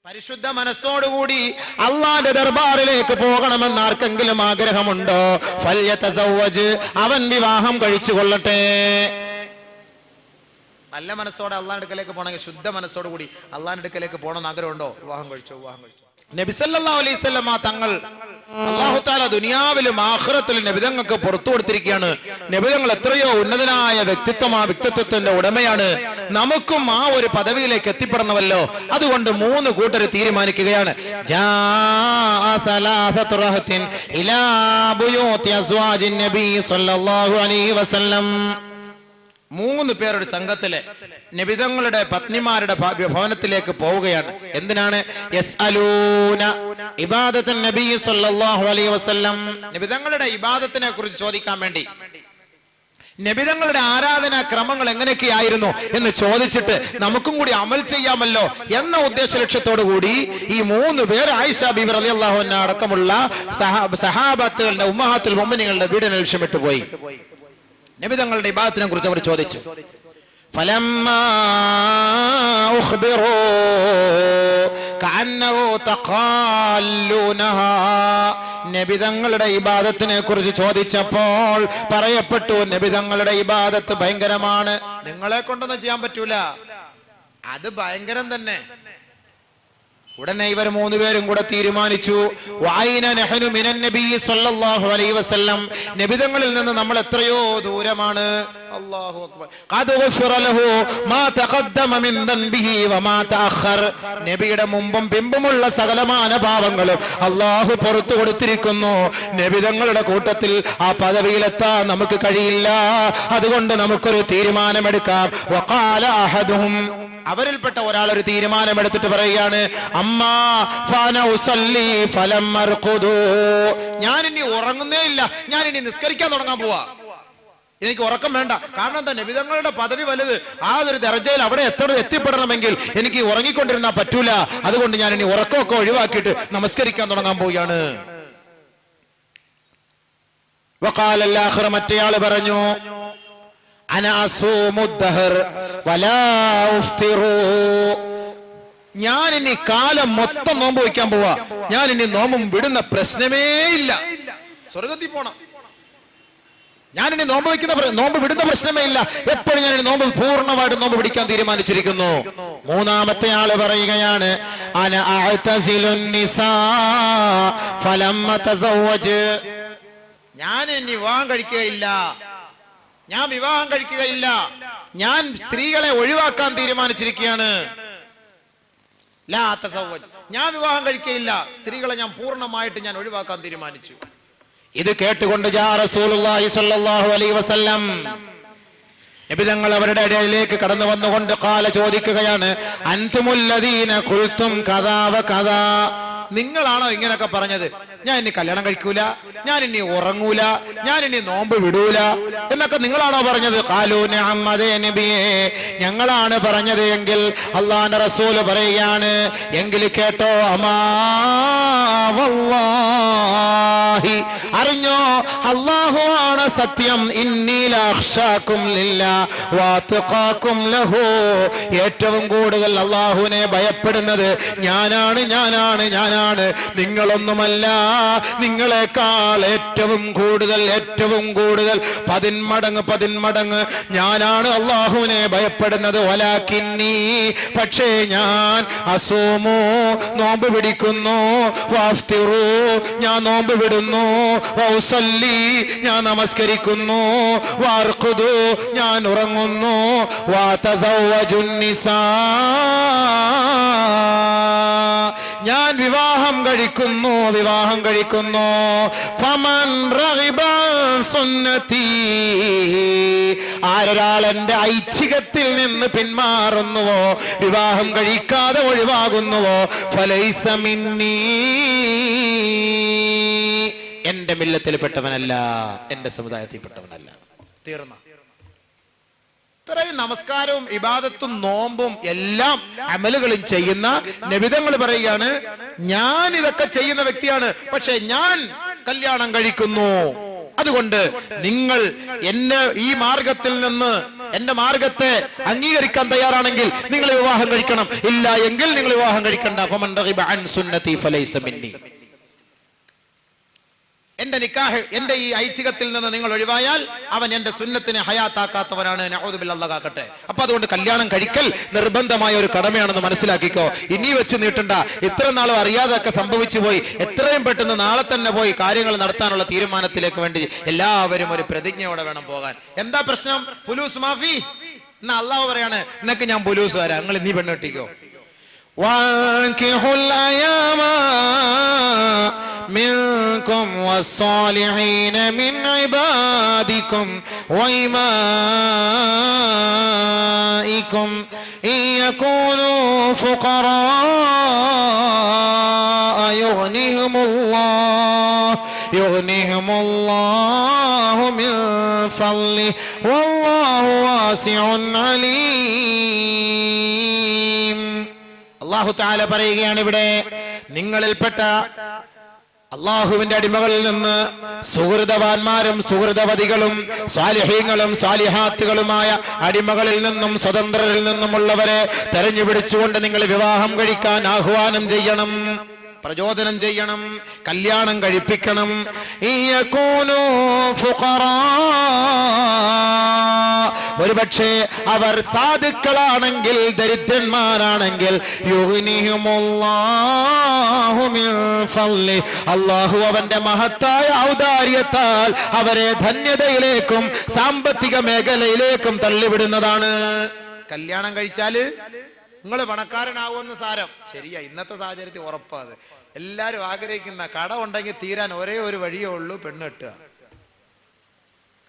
പരിശുദ്ധ മനസ്സോടുകൂടി അള്ളാന്റെ ദർബാറിലേക്ക് പോകണമെന്ന് ആർക്കെങ്കിലും ആഗ്രഹമുണ്ടോ? ഫൽയതസവ്വജ്, അവൻ വിവാഹം കഴിച്ചു കൊള്ളട്ടെ. നല്ല മനസ്സോടെ അള്ളാന്റെ അടുക്കലേക്ക് പോകണമെങ്കിൽ ശുദ്ധ മനസ്സോടുകൂടി അള്ളാന്റെ അടുക്കലേക്ക് പോകണമെന്ന് ആഗ്രഹമുണ്ടോ? വിവാഹം കഴിച്ചോ. നബി സല്ലല്ലാഹു അലൈഹി വസല്ലം തങ്ങൾ അല്ലാഹു തആല ദുനിയാവിലും ആഖിറത്തിലും നബിതങ്ങൾക്ക് പുറത്തു കൊടുത്തിരിക്കുകയാണ്. നബിതങ്ങൾ എത്രയോ ഉന്നതനായ വ്യക്തിത്വത്തിന്റെ ഉടമയാണ്. നമുക്കും ആ ഒരു പദവിയിലേക്ക് എത്തിപ്പെടണമല്ലോ. അതുകൊണ്ട് 3 കൂട്ടർ തീരുമാനിക്കുകയാണ്. ജാഅ സലാസതു റഹത്തിൻ ഇലാ ബുയൂതി അസ്വാജിൻ നബി സല്ലല്ലാഹു അലൈഹി വസല്ലം. 3 പേർ ഒരു സംഘത്തിലെ നബിതങ്ങളുടെ പത്നിമാരുടെ ഭവനത്തിലേക്ക് പോവുകയാണ്. എന്തിനാണ്? യസ്അലൂന ഇബാദത്തുൻ നബി സല്ലല്ലാഹു അലൈഹി വസല്ലം, നബിതങ്ങളുടെ ഇബാദത്തിനെ കുറിച്ച് ചോദിക്കാൻ വേണ്ടി, നബിതങ്ങളുടെ ആരാധനാ ക്രമങ്ങൾ എങ്ങനെയൊക്കെയായിരുന്നു എന്ന് ചോദിച്ചിട്ട് നമുക്കും കൂടി അമൽ ചെയ്യാമല്ലോ എന്ന ഉദ്ദേശ ലക്ഷ്യത്തോടു കൂടി ഈ 3 പേർ ആയിഷ ബീവി റളിയല്ലാഹു അൻഹ അടക്കമുള്ള സഹാബത്തുകളുടെ ഉമ്മഹാത്തുൽ മുഅ്മിനീങ്ങളുടെ വീടിനെ ലക്ഷ്യമിട്ട് പോയി. നബിതങ്ങളുടെ ഇബാദത്തിനെ കുറിച്ച് അവർ ചോദിച്ചു. فلما أخبروا كأنه تقالونها, നബിതങ്ങളുടെ ഇബാദത്തിനെ കുറിച്ച് ചോദിച്ചപ്പോൾ പറയപ്പെട്ടു, നബിതങ്ങളുടെ ഇബാദത്ത് ഭയങ്കരമാണ്, നിങ്ങളെ കൊണ്ടൊന്നും ചെയ്യാൻ പറ്റൂല, അത് ഭയങ്കരം തന്നെ. ഉടനെ ഇവർ 3 പേരും കൂടെ തീരുമാനിച്ചു, വഅൈന നഹ്നു മിനൻ നബി സല്ലല്ലാഹു അലൈഹി വസല്ലം, നബിതങ്ങളിൽ നിന്ന് നമ്മൾ എത്രയോ ദൂരമാണ്. അല്ലാഹു അക്ബർ. ഖദ് ഗുഫിറ ലഹു മാ തഖദ്ദമ മിൻ ദൻബിഹി വമാ തഅഖർ, നബിയുടെ മുമ്പും പിമ്പുമുള്ള സകലമാന പാപങ്ങളും അല്ലാഹു പുറത്തു കൊടുത്തിരിക്കുന്നു. നബിതങ്ങളുടെ കൂട്ടത്തിൽ ആ പദവിയിലെത്താൻ നമുക്ക് കഴിയില്ല. അതുകൊണ്ട് നമുക്കൊരു തീരുമാനമെടുക്കാം. വഖാല അഹദുഹും, അവരിൽപ്പെട്ട ഒരാൾ ഒരു തീരുമാനമെടുത്തിട്ട് പറയുകയാണ്, അമ്മാ ഫാന ഉസല്ലി ഫലം അർഖുദു, ഞാൻ ഇനി ഉറങ്ങുന്നേ ഇല്ല, ഞാൻ ഇനി നിസ്കരിക്കാൻ തുടങ്ങാൻ പോവാ, എനിക്ക് ഉറക്കം വേണ്ട. കാരണം എന്താ? നബിതങ്ങളുടെ പദവി വലുത്, ആ ഒരു ദർജയിൽ അവിടെ എത്തിപ്പെടണമെങ്കിൽ എനിക്ക് ഉറങ്ങിക്കൊണ്ടിരുന്നാ പറ്റൂല. അതുകൊണ്ട് ഞാൻ ഇനി ഉറക്കമൊക്കെ ഒഴിവാക്കിയിട്ട് നമസ്കരിക്കാൻ തുടങ്ങാൻ പോവുകയാണ്. വഖാല അൽ-ആഖിർ, മറ്റേയാള് പറഞ്ഞു, ഞാൻ ഇനി കാലം മൊത്തം നോമ്പ് വയ്ക്കാൻ പോവാ, ഞാൻ ഇനി നോമ്പും വിടുന്ന പ്രശ്നമേ ഇല്ല, സ്വർഗത്തിൽ പോണം, ഞാൻ ഇനി നോമ്പ് വിടുന്ന പ്രശ്നമേ ഇല്ല, എപ്പോഴും ഞാൻ ഇനി നോമ്പ് പൂർണ്ണമായിട്ട് നോമ്പ് പിടിക്കാൻ തീരുമാനിച്ചിരിക്കുന്നു. 3-ാമത്തെ ആള് പറയുകയാണ്, അന അഅ്തസിലുൻ നിസാ ഫലം അതസവ്വജ്, ഞാൻ ഇനി വിവാഹം കഴിക്കുകയില്ല, ഞാൻ സ്ത്രീകളെ ഒഴിവാക്കാൻ തീരുമാനിച്ചിരിക്കുകയാണ്. ലാ തസവ്വജ്, ഞാൻ വിവാഹം കഴിക്കുകയില്ല, സ്ത്രീകളെ ഞാൻ പൂർണ്ണമായിട്ട് ഞാൻ ഒഴിവാക്കാൻ തീരുമാനിച്ചു. ഇത് കേട്ടുകൊണ്ട് ജാ റസൂലുള്ളാഹി സ്വല്ലല്ലാഹു അലൈഹി വസല്ലം, നബി തങ്ങൾ അവരുടെ ഇടയിലേക്ക് കടന്നു വന്നുകൊണ്ട് ഖാല, ചോദിക്കുകയാണ്, അൻതുമുല്ലദീന ഖുൽതും കദാ വ കദാ, നിങ്ങളാണോ ഇങ്ങനെയൊക്കെ പറഞ്ഞത്? ഞാൻ ഇനി കല്യാണം കഴിക്കൂല, ഞാൻ ഇനി ഉറങ്ങൂല, ഞാൻ ഇനി നോമ്പ് വിടൂല എന്നൊക്കെ നിങ്ങളാണോ പറഞ്ഞത്? ഖാലൂ നഅം, അതേ നബിയേ, ഞങ്ങളാണ് പറഞ്ഞത്. എങ്കിൽ അല്ലാഹുവിന്റെ റസൂല് പറയുകയാണ്, എങ്കിൽ കേട്ടോ, അമാ വല്ലാഹി, അറിഞ്ഞോ, അല്ലാഹു ആണ് സത്യം, ഇന്നി ലഅഖ്ശാകും ലില്ലാഹ് വഅത്ഖാകും ലഹു, ഏറ്റവും കൂടുതൽ അല്ലാഹുവിനെ ഭയപ്പെടുന്നത് ഞാനാണ്, നിങ്ങളൊന്നുമല്ല, നിങ്ങളെക്കാൾ ഏറ്റവും കൂടുതൽ 10 മടങ്ങ് ഞാനാണ് അല്ലാഹുവിനെ ഭയപ്പെടുന്നത്. വലാകിന്നി, പക്ഷേ ഞാൻ അസൂമു, നോമ്പ് പിടിക്കുന്നു, വഅഫ്തിറു, ഞാൻ നോമ്പ് വിടുന്നു, വഉസല്ലി, ഞാൻ നമസ്കരിക്കുന്നു, വഅർഖുദു, ഞാൻ ഉറങ്ങുന്നു, വഅതസവ്വജുൻ നിസാ, ഞാൻ വിവാഹം കഴിക്കുന്നു. ഫമൻ റഗിബ സുന്നതി, ആരൊരാൾ എന്റെ ഐച്ഛികത്തിൽ നിന്ന് പിന്മാറുന്നുവോ, വിവാഹം കഴിക്കാതെ ഒഴിവാകുന്നുവോ, ഫലൈസ മിന്നീ, എന്റെ മില്ലത്തിൽപ്പെട്ടവനല്ല, എന്റെ സമുദായത്തിൽപ്പെട്ടവനല്ല. തീർന്ന. ഇത്രയും നമസ്കാരവും ഇബാദത്തും നോമ്പും എല്ലാം അമലുകളും ചെയ്യുന്ന നബിതങ്ങൾ പറയുകയാണ്, ഞാൻ ഇതൊക്കെ ചെയ്യുന്ന വ്യക്തിയാണ്, പക്ഷെ ഞാൻ കല്യാണം കഴിക്കുന്നു. അതുകൊണ്ട് നിങ്ങൾ എന്നെ ഈ മാർഗത്തിൽ നിന്ന് എന്റെ മാർഗത്തെ അംഗീകരിക്കാൻ തയ്യാറാണെങ്കിൽ നിങ്ങൾ വിവാഹം കഴിക്കണം, ഇല്ല എങ്കിൽ നിങ്ങൾ വിവാഹം കഴിക്കണ്ട. ഫമൻ റഗിബ അൻ സുന്നതി ഫലൈസ മിന്നി. എന്റെ നിക്കാഹ്, എന്റെ ഈ ഐച്ഛികത്തിൽ നിന്ന് നിങ്ങൾ ഒഴിവായാൽ അവൻ എന്റെ സുന്നത്തിനെ ഹയാത്താക്കാത്തവനാണ്. നഊദു ബില്ലാഹ്, അല്ലാഹു കാക്കട്ടെ. അപ്പൊ അതുകൊണ്ട് കല്യാണം കഴിക്കൽ നിർബന്ധമായ ഒരു കടമയാണെന്ന് മനസ്സിലാക്കിക്കോ. ഇനി വെച്ച് നീട്ടണ്ട. ഇത്ര നാളും അറിയാതൊക്കെ സംഭവിച്ചു പോയി. എത്രയും പെട്ടെന്ന് നാളെ തന്നെ പോയി കാര്യങ്ങൾ നടത്താനുള്ള തീരുമാനത്തിലേക്ക് വേണ്ടി എല്ലാവരും ഒരു പ്രതിജ്ഞയോടെ വേണം പോകാൻ. എന്താ പ്രശ്നം? പുലൂസ് മാഫി. എന്നാ അള്ളാഹു പറയാണ്, നിനക്ക് ഞാൻ പുലൂസ് വരാം, നിങ്ങൾ നീ പെണ്ണ് കെട്ടിക്കോ. وَأَنكِحُوا الْأَيَامَ مِنكُمْ وَالصَّالِحِينَ مِنْ عِبَادِكُمْ وَإِمَائِكُمْ إِنْ يَكُونُوا فُقَرَاءَ يُغْنِهِمُ اللَّهُ مِنْ فَضْلِهِ وَاللَّهُ وَاسِعٌ عَلِيمٌ. അല്ലാഹു തആല പറയുകയാണ് ഇവിടെ, നിങ്ങളിൽപ്പെട്ട അള്ളാഹുവിന്റെ അടിമകളിൽ നിന്ന് സുഹൃതവാന്മാരും സുഹൃതവതികളും സ്വാലിഹീങ്ങളും സ്വാലിഹാത്തുകളുമായ അടിമകളിൽ നിന്നും സ്വതന്ത്രരിൽ നിന്നുമുള്ളവരെ തെരഞ്ഞുപിടിച്ചുകൊണ്ട് നിങ്ങൾ വിവാഹം കഴിക്കാൻ ആഹ്വാനം ചെയ്യണം, പ്രചോദനം ചെയ്യണം, കല്യാണം കഴിപ്പിക്കണം. ഒരുപക്ഷെ അവർ സാധുക്കളാണെങ്കിൽ, ദരിദ്രന്മാരാണെങ്കിൽ, അല്ലാഹു അവന്റെ മഹത്തായ ഔദാര്യത്താൽ അവരെ ധന്യതയിലേക്കും സാമ്പത്തിക മേഖലയിലേക്കും തള്ളിവിടുന്നതാണ്. കല്യാണം കഴിച്ചാല് നിങ്ങൾ പണക്കാരനാവുമെന്ന് സാരം. ശരിയാ, ഇന്നത്തെ സാഹചര്യത്തിൽ ഉറപ്പാത്. എല്ലാരും ആഗ്രഹിക്കുന്ന കട ഉണ്ടെങ്കിൽ തീരാൻ ഒരേ ഒരു വഴിയേ ഉള്ളൂ, പെണ്ണ് കെട്ടുക.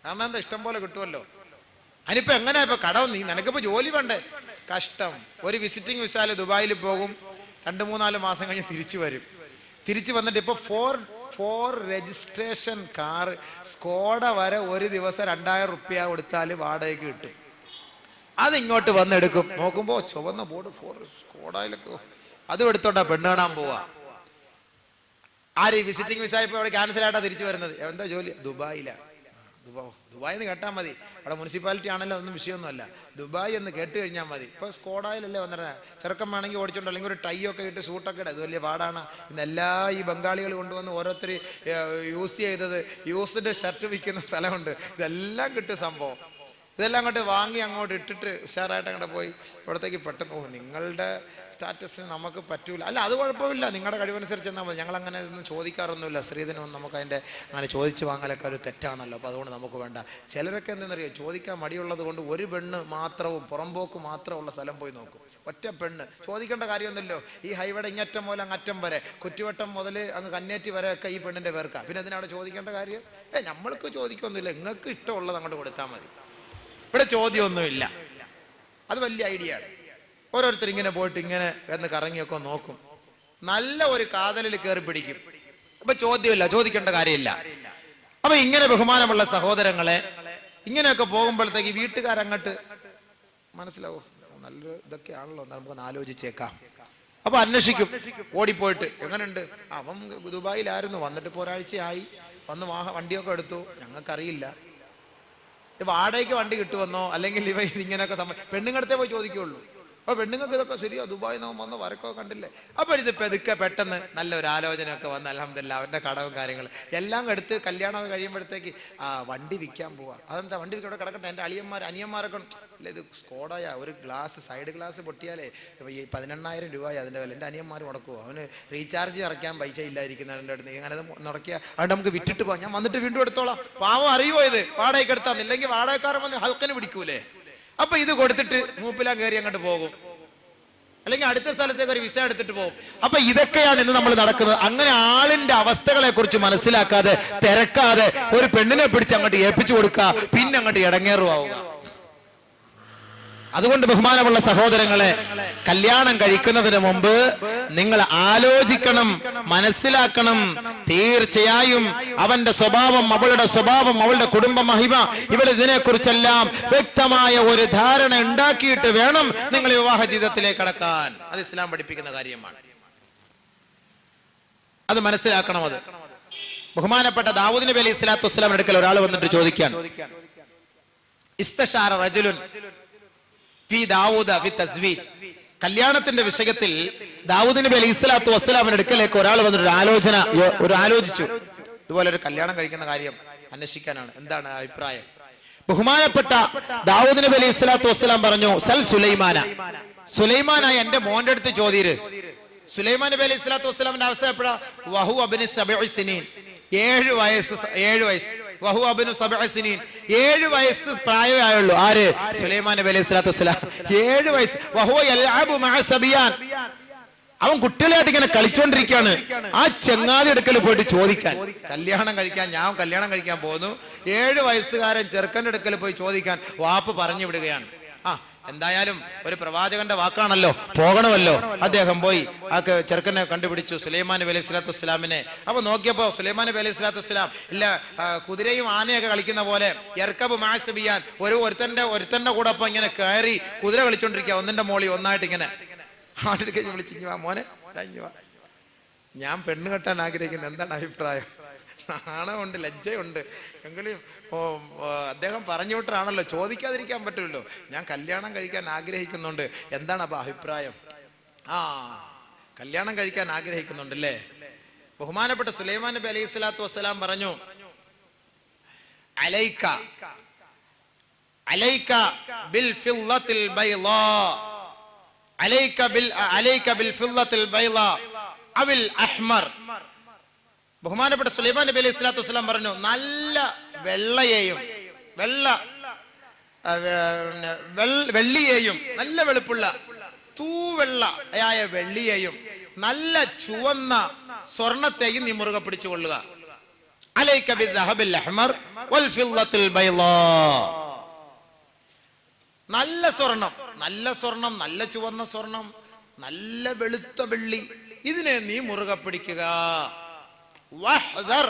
കാരണം എന്താ, ഇഷ്ടം പോലെ കിട്ടുമല്ലോ. അതിനിപ്പോ എങ്ങനെയാ ഇപ്പൊ കട? നിനക്കിപ്പോ ജോലി വേണ്ടേ? കഷ്ടം. ഒരു വിസിറ്റിംഗ് വിസാല് ദുബായിൽ പോകും, 2-3-4 മാസം കഴിഞ്ഞ് തിരിച്ചു വരും. തിരിച്ചു വന്നിട്ട് ഇപ്പൊ ഫോർ രജിസ്ട്രേഷൻ കാർ സ്കോഡ വരെ ഒരു ദിവസം 2000 റുപ്യ കൊടുത്താൽ വാടകയ്ക്ക് കിട്ടും. അതിങ്ങോട്ട് വന്നെടുക്കും. നോക്കുമ്പോ ചുവന്ന ബോർഡ് സ്കോഡയിലൊക്കെ, അതും എടുത്തോണ്ടാ പെണ്ണ് കാണാൻ പോവാ. ആര് വിസിറ്റിംഗ് വിസ ഇപ്പൊ അവിടെ ക്യാൻസൽ ആയിട്ടാ തിരിച്ചു വരുന്നത്. എന്താ ജോലി? ദുബായിലാ. ദുബായ് എന്ന് കേട്ടാൽ മതി. അവിടെ മുനിസിപ്പാലിറ്റി ആണല്ലോ, അതൊന്നും വിഷയമൊന്നുമല്ല. ദുബായ് എന്ന് കേട്ട് കഴിഞ്ഞാൽ മതി. ഇപ്പൊ സ്കോഡയിലല്ലേ വന്നിട്ട് ചെറുക്കം വേണമെങ്കിൽ ഓടിച്ചോണ്ട്, അല്ലെങ്കിൽ ഒരു ടൈ ഒക്കെ ഇട്ട് സൂട്ടൊക്കെ ഇടാം. ഇത് വലിയ പാടാണ്. ഇന്ന് എല്ലാ ഈ ബംഗാളികൾ കൊണ്ടുവന്ന് ഓരോരുത്തർ യൂസ് ചെയ്തത്, യൂസ്ഡ് ഷർട്ട് വിൽക്കുന്ന സ്ഥലമുണ്ട്. ഇതെല്ലാം കിട്ടും സംഭവം. ഇതെല്ലാം അങ്ങോട്ട് വാങ്ങി അങ്ങോട്ട് ഇട്ടിട്ട് ഉഷാറായിട്ട് അങ്ങോട്ട് പോയി ഇവിടത്തേക്ക് പെട്ടെന്ന് പോകും. നിങ്ങളുടെ സ്റ്റാറ്റസിന് നമുക്ക് പറ്റൂല. അല്ല, അത് കുഴപ്പമില്ല, നിങ്ങളുടെ കഴിവനുസരിച്ച് എന്നാൽ മതി. ഞങ്ങൾ അങ്ങനെ ഒന്നും ചോദിക്കാറൊന്നുമില്ല. സ്ത്രീധനമൊന്നും നമുക്ക് അതിൻ്റെ അങ്ങനെ ചോദിച്ചു വാങ്ങലൊക്കെ ഒരു തെറ്റാണല്ലോ. അപ്പോൾ അതുകൊണ്ട് നമുക്ക് വേണ്ട. ചിലരൊക്കെ എന്തെന്നറിയോ, ചോദിക്കാൻ മടിയുള്ളത് കൊണ്ട് ഒരു പെണ്ണ് മാത്രവും പുറമ്പോക്ക് മാത്രമുള്ള സ്ഥലം പോയി നോക്കും. ഒറ്റ പെണ്ണ് ചോദിക്കേണ്ട കാര്യമൊന്നുമില്ലോ. ഈ ഹൈവേയുടെ ഇങ്ങറ്റം മുതൽ അങ്ങറ്റം വരെ, കുറ്റിവട്ടം മുതൽ അങ്ങ് കന്നേറ്റി വരെ ഒക്കെ ഈ പെണ്ണിൻ്റെ പേർക്കാം. പിന്നെ അതിനവിടെ ചോദിക്കേണ്ട കാര്യം? നമ്മൾക്ക് ചോദിക്കൊന്നുമില്ല. നിങ്ങൾക്ക് ഇഷ്ടമുള്ളത് അങ്ങോട്ട് കൊടുത്താൽ മതി. ഇവിടെ ചോദ്യമൊന്നുമില്ല. അത് വലിയ ഐഡിയ ആണ്. ഓരോരുത്തർ ഇങ്ങനെ പോയിട്ട് ഇങ്ങനെ എന്ന് കറങ്ങിയൊക്കെ നോക്കും. നല്ല ഒരു കാതലിൽ കയറി പിടിക്കും. അപ്പൊ ചോദ്യമില്ല, ചോദിക്കേണ്ട കാര്യമില്ല. അപ്പൊ ഇങ്ങനെ ബഹുമാനമുള്ള സഹോദരങ്ങളെ, ഇങ്ങനെയൊക്കെ പോകുമ്പോഴത്തേക്ക് വീട്ടുകാരങ്ങോട്ട് മനസ്സിലാവും, നല്ലൊരു ഇതൊക്കെയാണല്ലോ, നമുക്കൊന്ന് ആലോചിച്ചേക്കാം. അപ്പൊ അന്വേഷിക്കും. ഓടിപ്പോയിട്ട് എങ്ങനെയുണ്ട്, അവൻ ദുബായിലായിരുന്നു, വന്നിട്ട് ഇപ്പോൾ ഒരാഴ്ചയായി, വന്ന് വണ്ടിയൊക്കെ എടുത്തു, ഞങ്ങൾക്കറിയില്ല. വാടകയ്ക്ക് വണ്ടി കിട്ടുമെന്നോ, അല്ലെങ്കിൽ ഇവ ഇതിങ്ങനെയൊക്കെ പെണ്ണുങ്ങടുത്തേ പോയി ചോദിക്കുള്ളൂ. അപ്പൊ പെണ്ണുങ്ങൾക്ക് ഇതൊക്കെ ശരിയോ, ദുബായ് നാം വന്ന് വരക്കൊക്കെ കണ്ടില്ലേ. അപ്പൊ ഇത് പെതുക്കെ പെട്ടെന്ന് നല്ലൊരു ആലോചനയൊക്കെ വന്ന് അൽഹംദുലില്ലാ അവന്റെ കടവും കാര്യങ്ങളും എല്ലാം എടുത്ത് കല്യാണമൊക്കെ കഴിയുമ്പോഴത്തേക്ക് വണ്ടി വിൽക്കാൻ പോവാ. അതെന്താ വണ്ടി വിൽക്കാൻ കിടക്കട്ടെ, എൻ്റെ അനിയന്മാരൊക്കെ അല്ല, ഇത് സ്കോഡായ ഒരു ഗ്ലാസ്, സൈഡ് ഗ്ലാസ് പൊട്ടിയാലേ ഈ 18,000 രൂപയായി അതിൻ്റെ വില. എൻ്റെ അനിയന്മാർ മുടക്കുമോ, അവന് റീചാർജ് ഇറക്കാൻ പൈസ ഇല്ലായിരിക്കുന്നതിൻ്റെ അടുത്ത് അങ്ങനെ മുടക്കിയ അതുകൊണ്ട് നമുക്ക് വിറ്റിട്ട് പോകാം, ഞാൻ വന്നിട്ട് വീണ്ടും എടുത്തോളാം. പാവം അറിയുമോ ഇത് വാടകയ്ക്ക് എടുത്താന്ന്, ഇല്ലെങ്കിൽ വാടകക്കാരൻ വന്ന് ഹൽക്കന് പിടിക്കൂലേ. അപ്പൊ ഇത് കൊടുത്തിട്ട് മൂപ്പിലാ കയറി അങ്ങോട്ട് പോകും, അല്ലെങ്കിൽ അടുത്ത സ്ഥലത്തേക്ക് ഒരു വിസ എടുത്തിട്ട് പോകും. അപ്പൊ ഇതൊക്കെയാണ് ഇന്ന് നമ്മൾ നടക്കുന്നത്. അങ്ങനെ ആളിന്റെ അവസ്ഥകളെ കുറിച്ച് മനസ്സിലാക്കാതെ, തിരക്കാതെ ഒരു പെണ്ണിനെ പിടിച്ച് അങ്ങോട്ട് ഏൽപ്പിച്ചു കൊടുക്കുക, പിന്നെ അങ്ങോട്ട് ഇടങ്ങേറുവാവുക. അതുകൊണ്ട് ബഹുമാനമുള്ള സഹോദരങ്ങളെ, കല്യാണം കഴിക്കുന്നതിന് മുമ്പ് നിങ്ങൾ ആലോചിക്കണം, മനസ്സിലാക്കണം. തീർച്ചയായും അവന്റെ സ്വഭാവം, അവളുടെ സ്വഭാവം, അവളുടെ കുടുംബ മഹിമ, ഇവിടെ ഇതിനെക്കുറിച്ചെല്ലാം വ്യക്തമായ ഒരു ധാരണ ഉണ്ടാക്കിയിട്ട് വേണം നിങ്ങൾ വിവാഹ ജീവിതത്തിലേക്ക് കടക്കാൻ. അത് ഇസ്ലാം പഠിപ്പിക്കുന്ന കാര്യമാണ്. അത് മനസ്സിലാക്കണം. അത് ബഹുമാനപ്പെട്ട ദാവൂദ് നബി അലൈഹി സ്വലാത്തു വസ്സലാമിന്റെ അടുക്കൽ ഒരാൾ വന്നിട്ട് ചോദിക്കാൻ, ഇസ്തശാര റജുലുൻ ഫീ ദാവൂദ ഫി തസ്വീജ്. കല്യാണത്തിന്റെ വിഷയത്തിൽ ദാവൂദ് നബി അലൈഹി സ്വലാത്തു വസ്സലാമിന്റെ അടുക്കലേക്ക് ഒരാൾ വന്നിട്ട് ആലോചിച്ചു, ഇതുപോലെ ഒരു കല്യാണം കഴിക്കുന്ന കാര്യം അന്വേഷിക്കാനാണ്, എന്താണ് അഭിപ്രായം? ബഹുമാനപ്പെട്ട ദാവൂദ് നബി അലൈഹി സ്വലാത്തു വസ്സലാം പറഞ്ഞു, സൽ സുലൈമാനായ എന്റെ മോന്റെ അടുത്ത് ചോദ്യര്. സുലൈമാൻ നബി അലൈഹി സ്വലാത്തു വസ്സലാമിന്റെ അവസ്ഥ എപ്പോഴാ? വഹു അബ്നു സബഇ സിനീൻ, 7 വയസ്സ്. വഹു അബ്നു സബഇ സിനീൻ, 7 വയസ്സ് പ്രായമേ ആയുള്ളൂ. ആര്? സുലൈമാൻ നബി അലൈഹി സ്വലാത്തു വസ്സലാം. 7 വയസ്സ്. വഹു യൽഅബു മഅ സബിയാൻ, അവൻ കുട്ടികളായിട്ട് ഇങ്ങനെ കളിച്ചോണ്ടിരിക്കുകയാണ്. ആ ചങ്ങാതി അടുക്കൽ പോയിട്ട് ചോദിക്കാൻ, കല്യാണം കഴിക്കാൻ പോകുന്നു. 7 വയസ്സുകാരൻ ചെറുക്കൻ്റെ അടുക്കൽ പോയി ചോദിക്കാൻ വാപ്പ് പറഞ്ഞു വിടുകയാണ്. എന്തായാലും ഒരു പ്രവാചകന്റെ വാക്കാണല്ലോ, പോകണമല്ലോ. അദ്ദേഹം പോയി ആ ചെറുക്കനെ കണ്ടുപിടിച്ചു, സുലൈമാൻ നബി അലൈഹി സ്വലാത്തു വസ്സലാമിനെ. അപ്പൊ നോക്കിയപ്പോ സുലൈമാൻ നബി അലൈഹി സ്വലാത്തു വസ്സലാം ഇല്ല, കുതിരയും ആനയൊക്കെ കളിക്കുന്ന പോലെ യർക്കബ് മാസബിയാൻ, ഒരുത്തന്റെ കൂടെ അപ്പൊ ഇങ്ങനെ കയറി കുതിര കളിച്ചോണ്ടിരിക്കുക, ഒന്നിന്റെ മോളി ഒന്നായിട്ട് ഇങ്ങനെ ആട്ടിട്ട് വിളിച്ചു, മോനെ ഞാൻ പെണ്ണ് കെട്ടാൻ ആഗ്രഹിക്കുന്നു, എന്താണ് അഭിപ്രായം? നാണമുണ്ട്, ലജ്ജയുണ്ട്, എങ്കിലും അദ്ദേഹം പറഞ്ഞു വിട്ടാണല്ലോ, ചോദിക്കാതിരിക്കാൻ പറ്റുമല്ലോ. ഞാൻ കല്യാണം കഴിക്കാൻ ആഗ്രഹിക്കുന്നുണ്ട്, എന്താണ് അപ്പൊ അഭിപ്രായം? കല്യാണം കഴിക്കാൻ ആഗ്രഹിക്കുന്നുണ്ടല്ലേ? ബഹുമാനപ്പെട്ട സുലൈമാൻ നബി അലൈഹി സ്വലാത്തു വസ്സലാം പറഞ്ഞു, അലൈക ബിൽ ഫില്ലത്തിൽ ബൈളാ, അലൈക ബിൽ ഫില്ലത്തിൽ ബൈളാ അവിൽ അഹ്മർ. ബഹുമാനപ്പെട്ട സുലൈമാൻ നബി അലൈഹി സ്വലാത്തു വസ്സലാം പറഞ്ഞു, നല്ല വെള്ളിയെയും, നല്ല വെളുപ്പുള്ള തൂവെള്ളയായ വെള്ളിയെയും നല്ല ചുവന്ന സ്വർണത്തെയും നീ മുറുകെ പിടിച്ചുകൊള്ളുക. അലൈക ബിദ്ദഹബിൽ അഹ്മർ വൽ ഫില്ലത്തിൽ ബൈളാ. നല്ല സ്വർണം, നല്ല ചുവന്ന സ്വർണം, നല്ല വെളുത്ത വെള്ളി, ഇതിനെ നീ മുറുകെ പിടിക്കുക. വഹ്ദർ,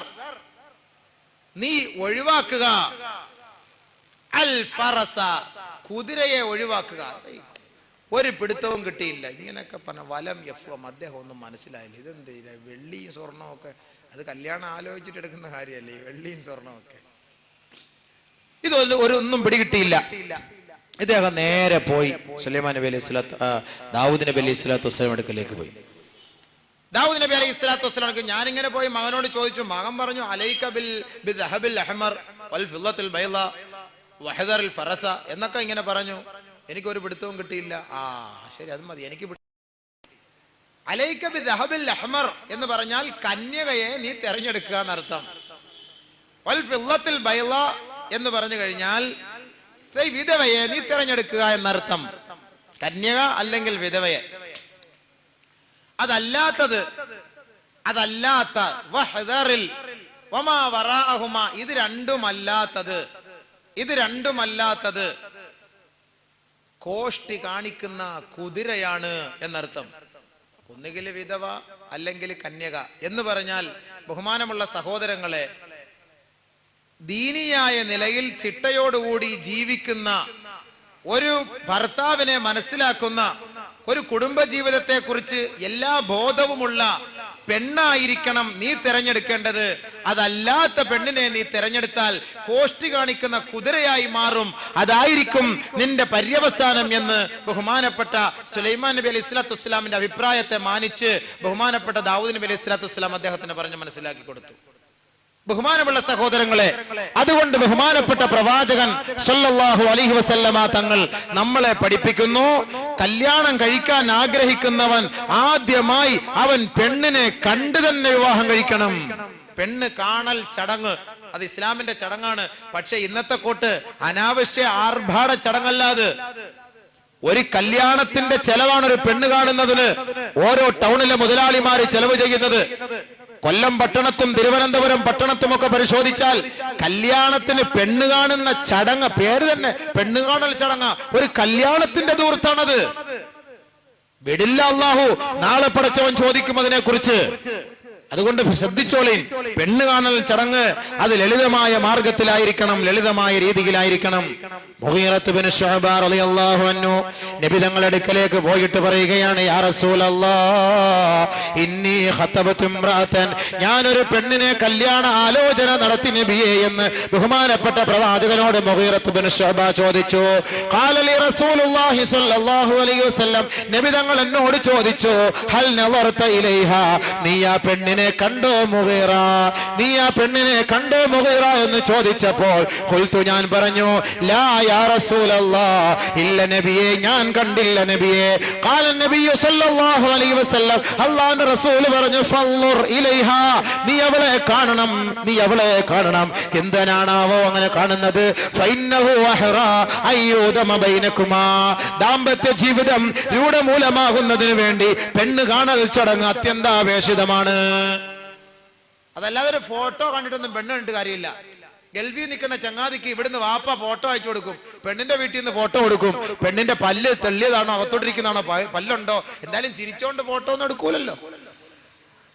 നീ ഒഴിവാക്കുക. അൽ ഫറസ, കുതിരയെ ഒഴിവാക്കുക. ഒരു പിടുത്തവും കിട്ടിയില്ല. ഇങ്ങനെയൊക്കെ പറഞ്ഞ വലം യഫ്വം, അദ്ദേഹം ഒന്നും മനസ്സിലായില്ല. ഇതെന്ത് വെള്ളിയും സ്വർണവും ഒക്കെ, അത് കല്യാണം ആലോചിച്ചിട്ട് എടുക്കുന്ന കാര്യമല്ലേ, വെള്ളിയും സ്വർണവും ഒക്കെ. ഒന്നും പിടികിട്ടിയില്ല. ഇദ്ദേഹം നേരെ പോയി സുലൈമാൻ നബി അലൈഹി സ്വലാത്തു ദാവൂദ് നബി അലൈഹി സ്വലാത്തു വസ്സലാം അടുക്കലേക്ക് പോയി. ദാവൂദ് നബി അലൈഹി സ്വലാത്തു വസ്സലാം ഞാനിങ്ങനെ പോയി മകനോട് ചോദിച്ചു. മകൻ പറഞ്ഞു, അലൈക ബിദ്ദഹബിൽ അഹ്മർ വൽ ഫില്ലത്തിൽ ബൈളാ വഹദറിൽ ഫറസ എന്നൊക്കെ ഇങ്ങനെ പറഞ്ഞു. എനിക്കൊരു പിടുത്തവും കിട്ടിയില്ല. ശരി, അത് മതി, എനിക്ക് അലൈക ബിദ്ദഹബിൽ അഹ്മർ എന്ന് പറഞ്ഞാൽ കന്യകയെ നീ തെരഞ്ഞെടുക്കുക എന്നർത്ഥം. വൽ ഫില്ലത്തിൽ ബൈളാ എന്ന് പറഞ്ഞു കഴിഞ്ഞാൽ വിധവയെ നീ തെരഞ്ഞെടുക്കുക എന്നർത്ഥം. കന്യക അല്ലെങ്കിൽ വിധവയെ. അതല്ലാത്ത വഹദറിൽ വമാ വറാഅഹുമാ, ഇത് രണ്ടുമല്ലാത്തത് കോഷ്ടി കാണിക്കുന്ന കുതിരയാണ് എന്നർത്ഥം. ഒന്നുകിൽ വിധവ അല്ലെങ്കിൽ കന്യക എന്ന് പറഞ്ഞാൽ, ബഹുമാനമുള്ള സഹോദരങ്ങളെ, ദീനിയായ നിലയിൽ ചിട്ടയോടുകൂടി ജീവിക്കുന്ന ഒരു ഭർത്താവിനെ മനസ്സിലാക്കുന്ന, ഒരു കുടുംബജീവിതത്തെ കുറിച്ച് എല്ലാ ബോധവുമുള്ള പെണ്ണായിരിക്കണം നീ തിരഞ്ഞെടുക്കേണ്ടത്. അതല്ലാത്ത പെണ്ണിനെ നീ തിരഞ്ഞെടുത്താൽ കോഷ്ടി കാണിക്കുന്ന കുതിരയായി മാറും. അതായിരിക്കും നിന്റെ പര്യവസാനം എന്ന് ബഹുമാനപ്പെട്ട സുലൈമാൻ നബി അലൈഹി സ്വലാത്തു വസ്സലാമിന്റെ അഭിപ്രായത്തെ മാനിച്ച് ബഹുമാനപ്പെട്ട ദാവൂദ് നബി അലൈഹി സ്വലാത്തു വസ്സലാം അദ്ദേഹത്തിന് പറഞ്ഞ് മനസ്സിലാക്കി കൊടുത്തു. ബഹുമാനമുള്ള സഹോദരങ്ങളെ, അതുകൊണ്ട് ബഹുമാനപ്പെട്ട പ്രവാചകൻ സല്ലല്ലാഹു അലൈഹി വസല്ലമ തങ്ങൾ നമ്മളെ പഠിപ്പിക്കുന്നു, കല്യാണം കഴിക്കാൻ ആഗ്രഹിക്കുന്നവൻ ആദ്യമായി അവൻ പെണ്ണിനെ കണ്ടു തന്നെ വിവാഹം കഴിക്കണം. പെണ്ണ് കാണൽ ചടങ്ങ് അത് ഇസ്ലാമിന്റെ ചടങ്ങാണ്. പക്ഷെ ഇന്നത്തെ കൂട്ട് അനാവശ്യ ആർഭാട ചടങ്ങല്ലാത്. ഒരു കല്യാണത്തിന്റെ ചെലവാണ് ഒരു പെണ്ണ് കാണുന്നതിന് ഓരോ ടൗണിലെ മുതലാളിമാര് ചെലവ് ചെയ്യുന്നത്. കൊല്ലം പട്ടണത്തും തിരുവനന്തപുരം പട്ടണത്തും ഒക്കെ പരിശോധിച്ചാൽ കല്യാണത്തിന് പെണ്ണ് കാണുന്ന ചടങ്ങ്, പേര് തന്നെ പെണ്ണ് കാണൽ ചടങ്ങ്, ഒരു കല്യാണത്തിന്റെ ദൂർത്താണത്. വിടില്ല അല്ലാഹു, നാളെ പടച്ചവൻ ചോദിക്കും അതിനെ കുറിച്ച്. അതുകൊണ്ട് ശ്രദ്ധിച്ചോളീൻ, പെണ്ണ് കാണൽ ചടങ്ങ് അത് ലളിതമായ മാർഗത്തിലായിരിക്കണം, ലളിതമായ രീതിയിലായിരിക്കണം. മുഗീറത്ത് ബിൻ ശുഅബ റളിയല്ലാഹു അൻഹു നബി തങ്ങളുടെ അടുക്കലേക്ക് പോയിട്ട് പറയുകയാണ്, യാ റസൂലല്ലാഹ് ഇന്നി ഖതബതു ഇംറഅതൻ, ഞാനൊരു പെണ്ണിനെ കല്യാണ ആലോചന നടത്തി നബിയേ എന്ന് ബഹുമാനപ്പെട്ട പ്രവാചകനോട് മുഗീറത്ത് ബിൻ ശുഅബ ചോദിച്ചു. ഖാല ലി റസൂലുള്ളാഹി സ്വല്ലല്ലാഹു അലൈഹി വസല്ലം, നബി തങ്ങൾ എന്നോട് ചോദിച്ചു, ഹൽ നളർത ഇലൈഹ, നീ ആ പെണ്ണിനെ കണ്ടോ മുഗീറ, നീ ആ പെണ്ണിനെ കണ്ടോ മുഗീറ എന്ന് ചോദിച്ചപ്പോൾ ഖുൽതു, ഞാൻ പറഞ്ഞു, ലാ യാ റസൂലല്ലാഹ്, ഇല്ല നബിയേ, ഞാൻ കണ്ടില്ല നബിയേ. ഖാല നബിയു സ്വല്ലല്ലാഹു അലൈഹി വസല്ലം, അല്ലാഹുവിന്റെ റസൂൽ പറഞ്ഞു, ഫൻളുർ ഇലൈഹ, നീ അവളെ കാണണം, നീ അവളെ കാണണം. എന്തിനാണാവോ അങ്ങനെ കാണുന്നത്? ഫഇന്നഹു അഹ്റാ അയ്യൂദമ ബൈനകുമാ, ദാമ്പത്യ ജീവിതം രൂഢമൂലമാകുന്നതിന് വേണ്ടി പെണ്ണ് കാണൽ ചടങ്ങ് അത്യന്താപേക്ഷിതമാണ്. അതല്ലാതെ ഒരു ഫോട്ടോ കണ്ടിട്ടൊന്നും പെണ്ണ് കണ്ടിട്ട് കാര്യമില്ല. ഗൾഫിൽ നിൽക്കുന്ന ചങ്ങാതിക്ക് ഇവിടുന്ന് വാപ്പ ഫോട്ടോ അയച്ചു കൊടുക്കും, പെണ്ണിന്റെ വീട്ടിൽ നിന്ന് ഫോട്ടോ കൊടുക്കും. പെണ്ണിന്റെ പല്ല് തെള്ളിയതാണോ അകത്തോട്ടിരിക്കുന്നതാണോ, പല്ലുണ്ടോ, എന്തായാലും ചിരിച്ചോണ്ട് ഫോട്ടോ ഒന്നും എടുക്കൂലല്ലോ.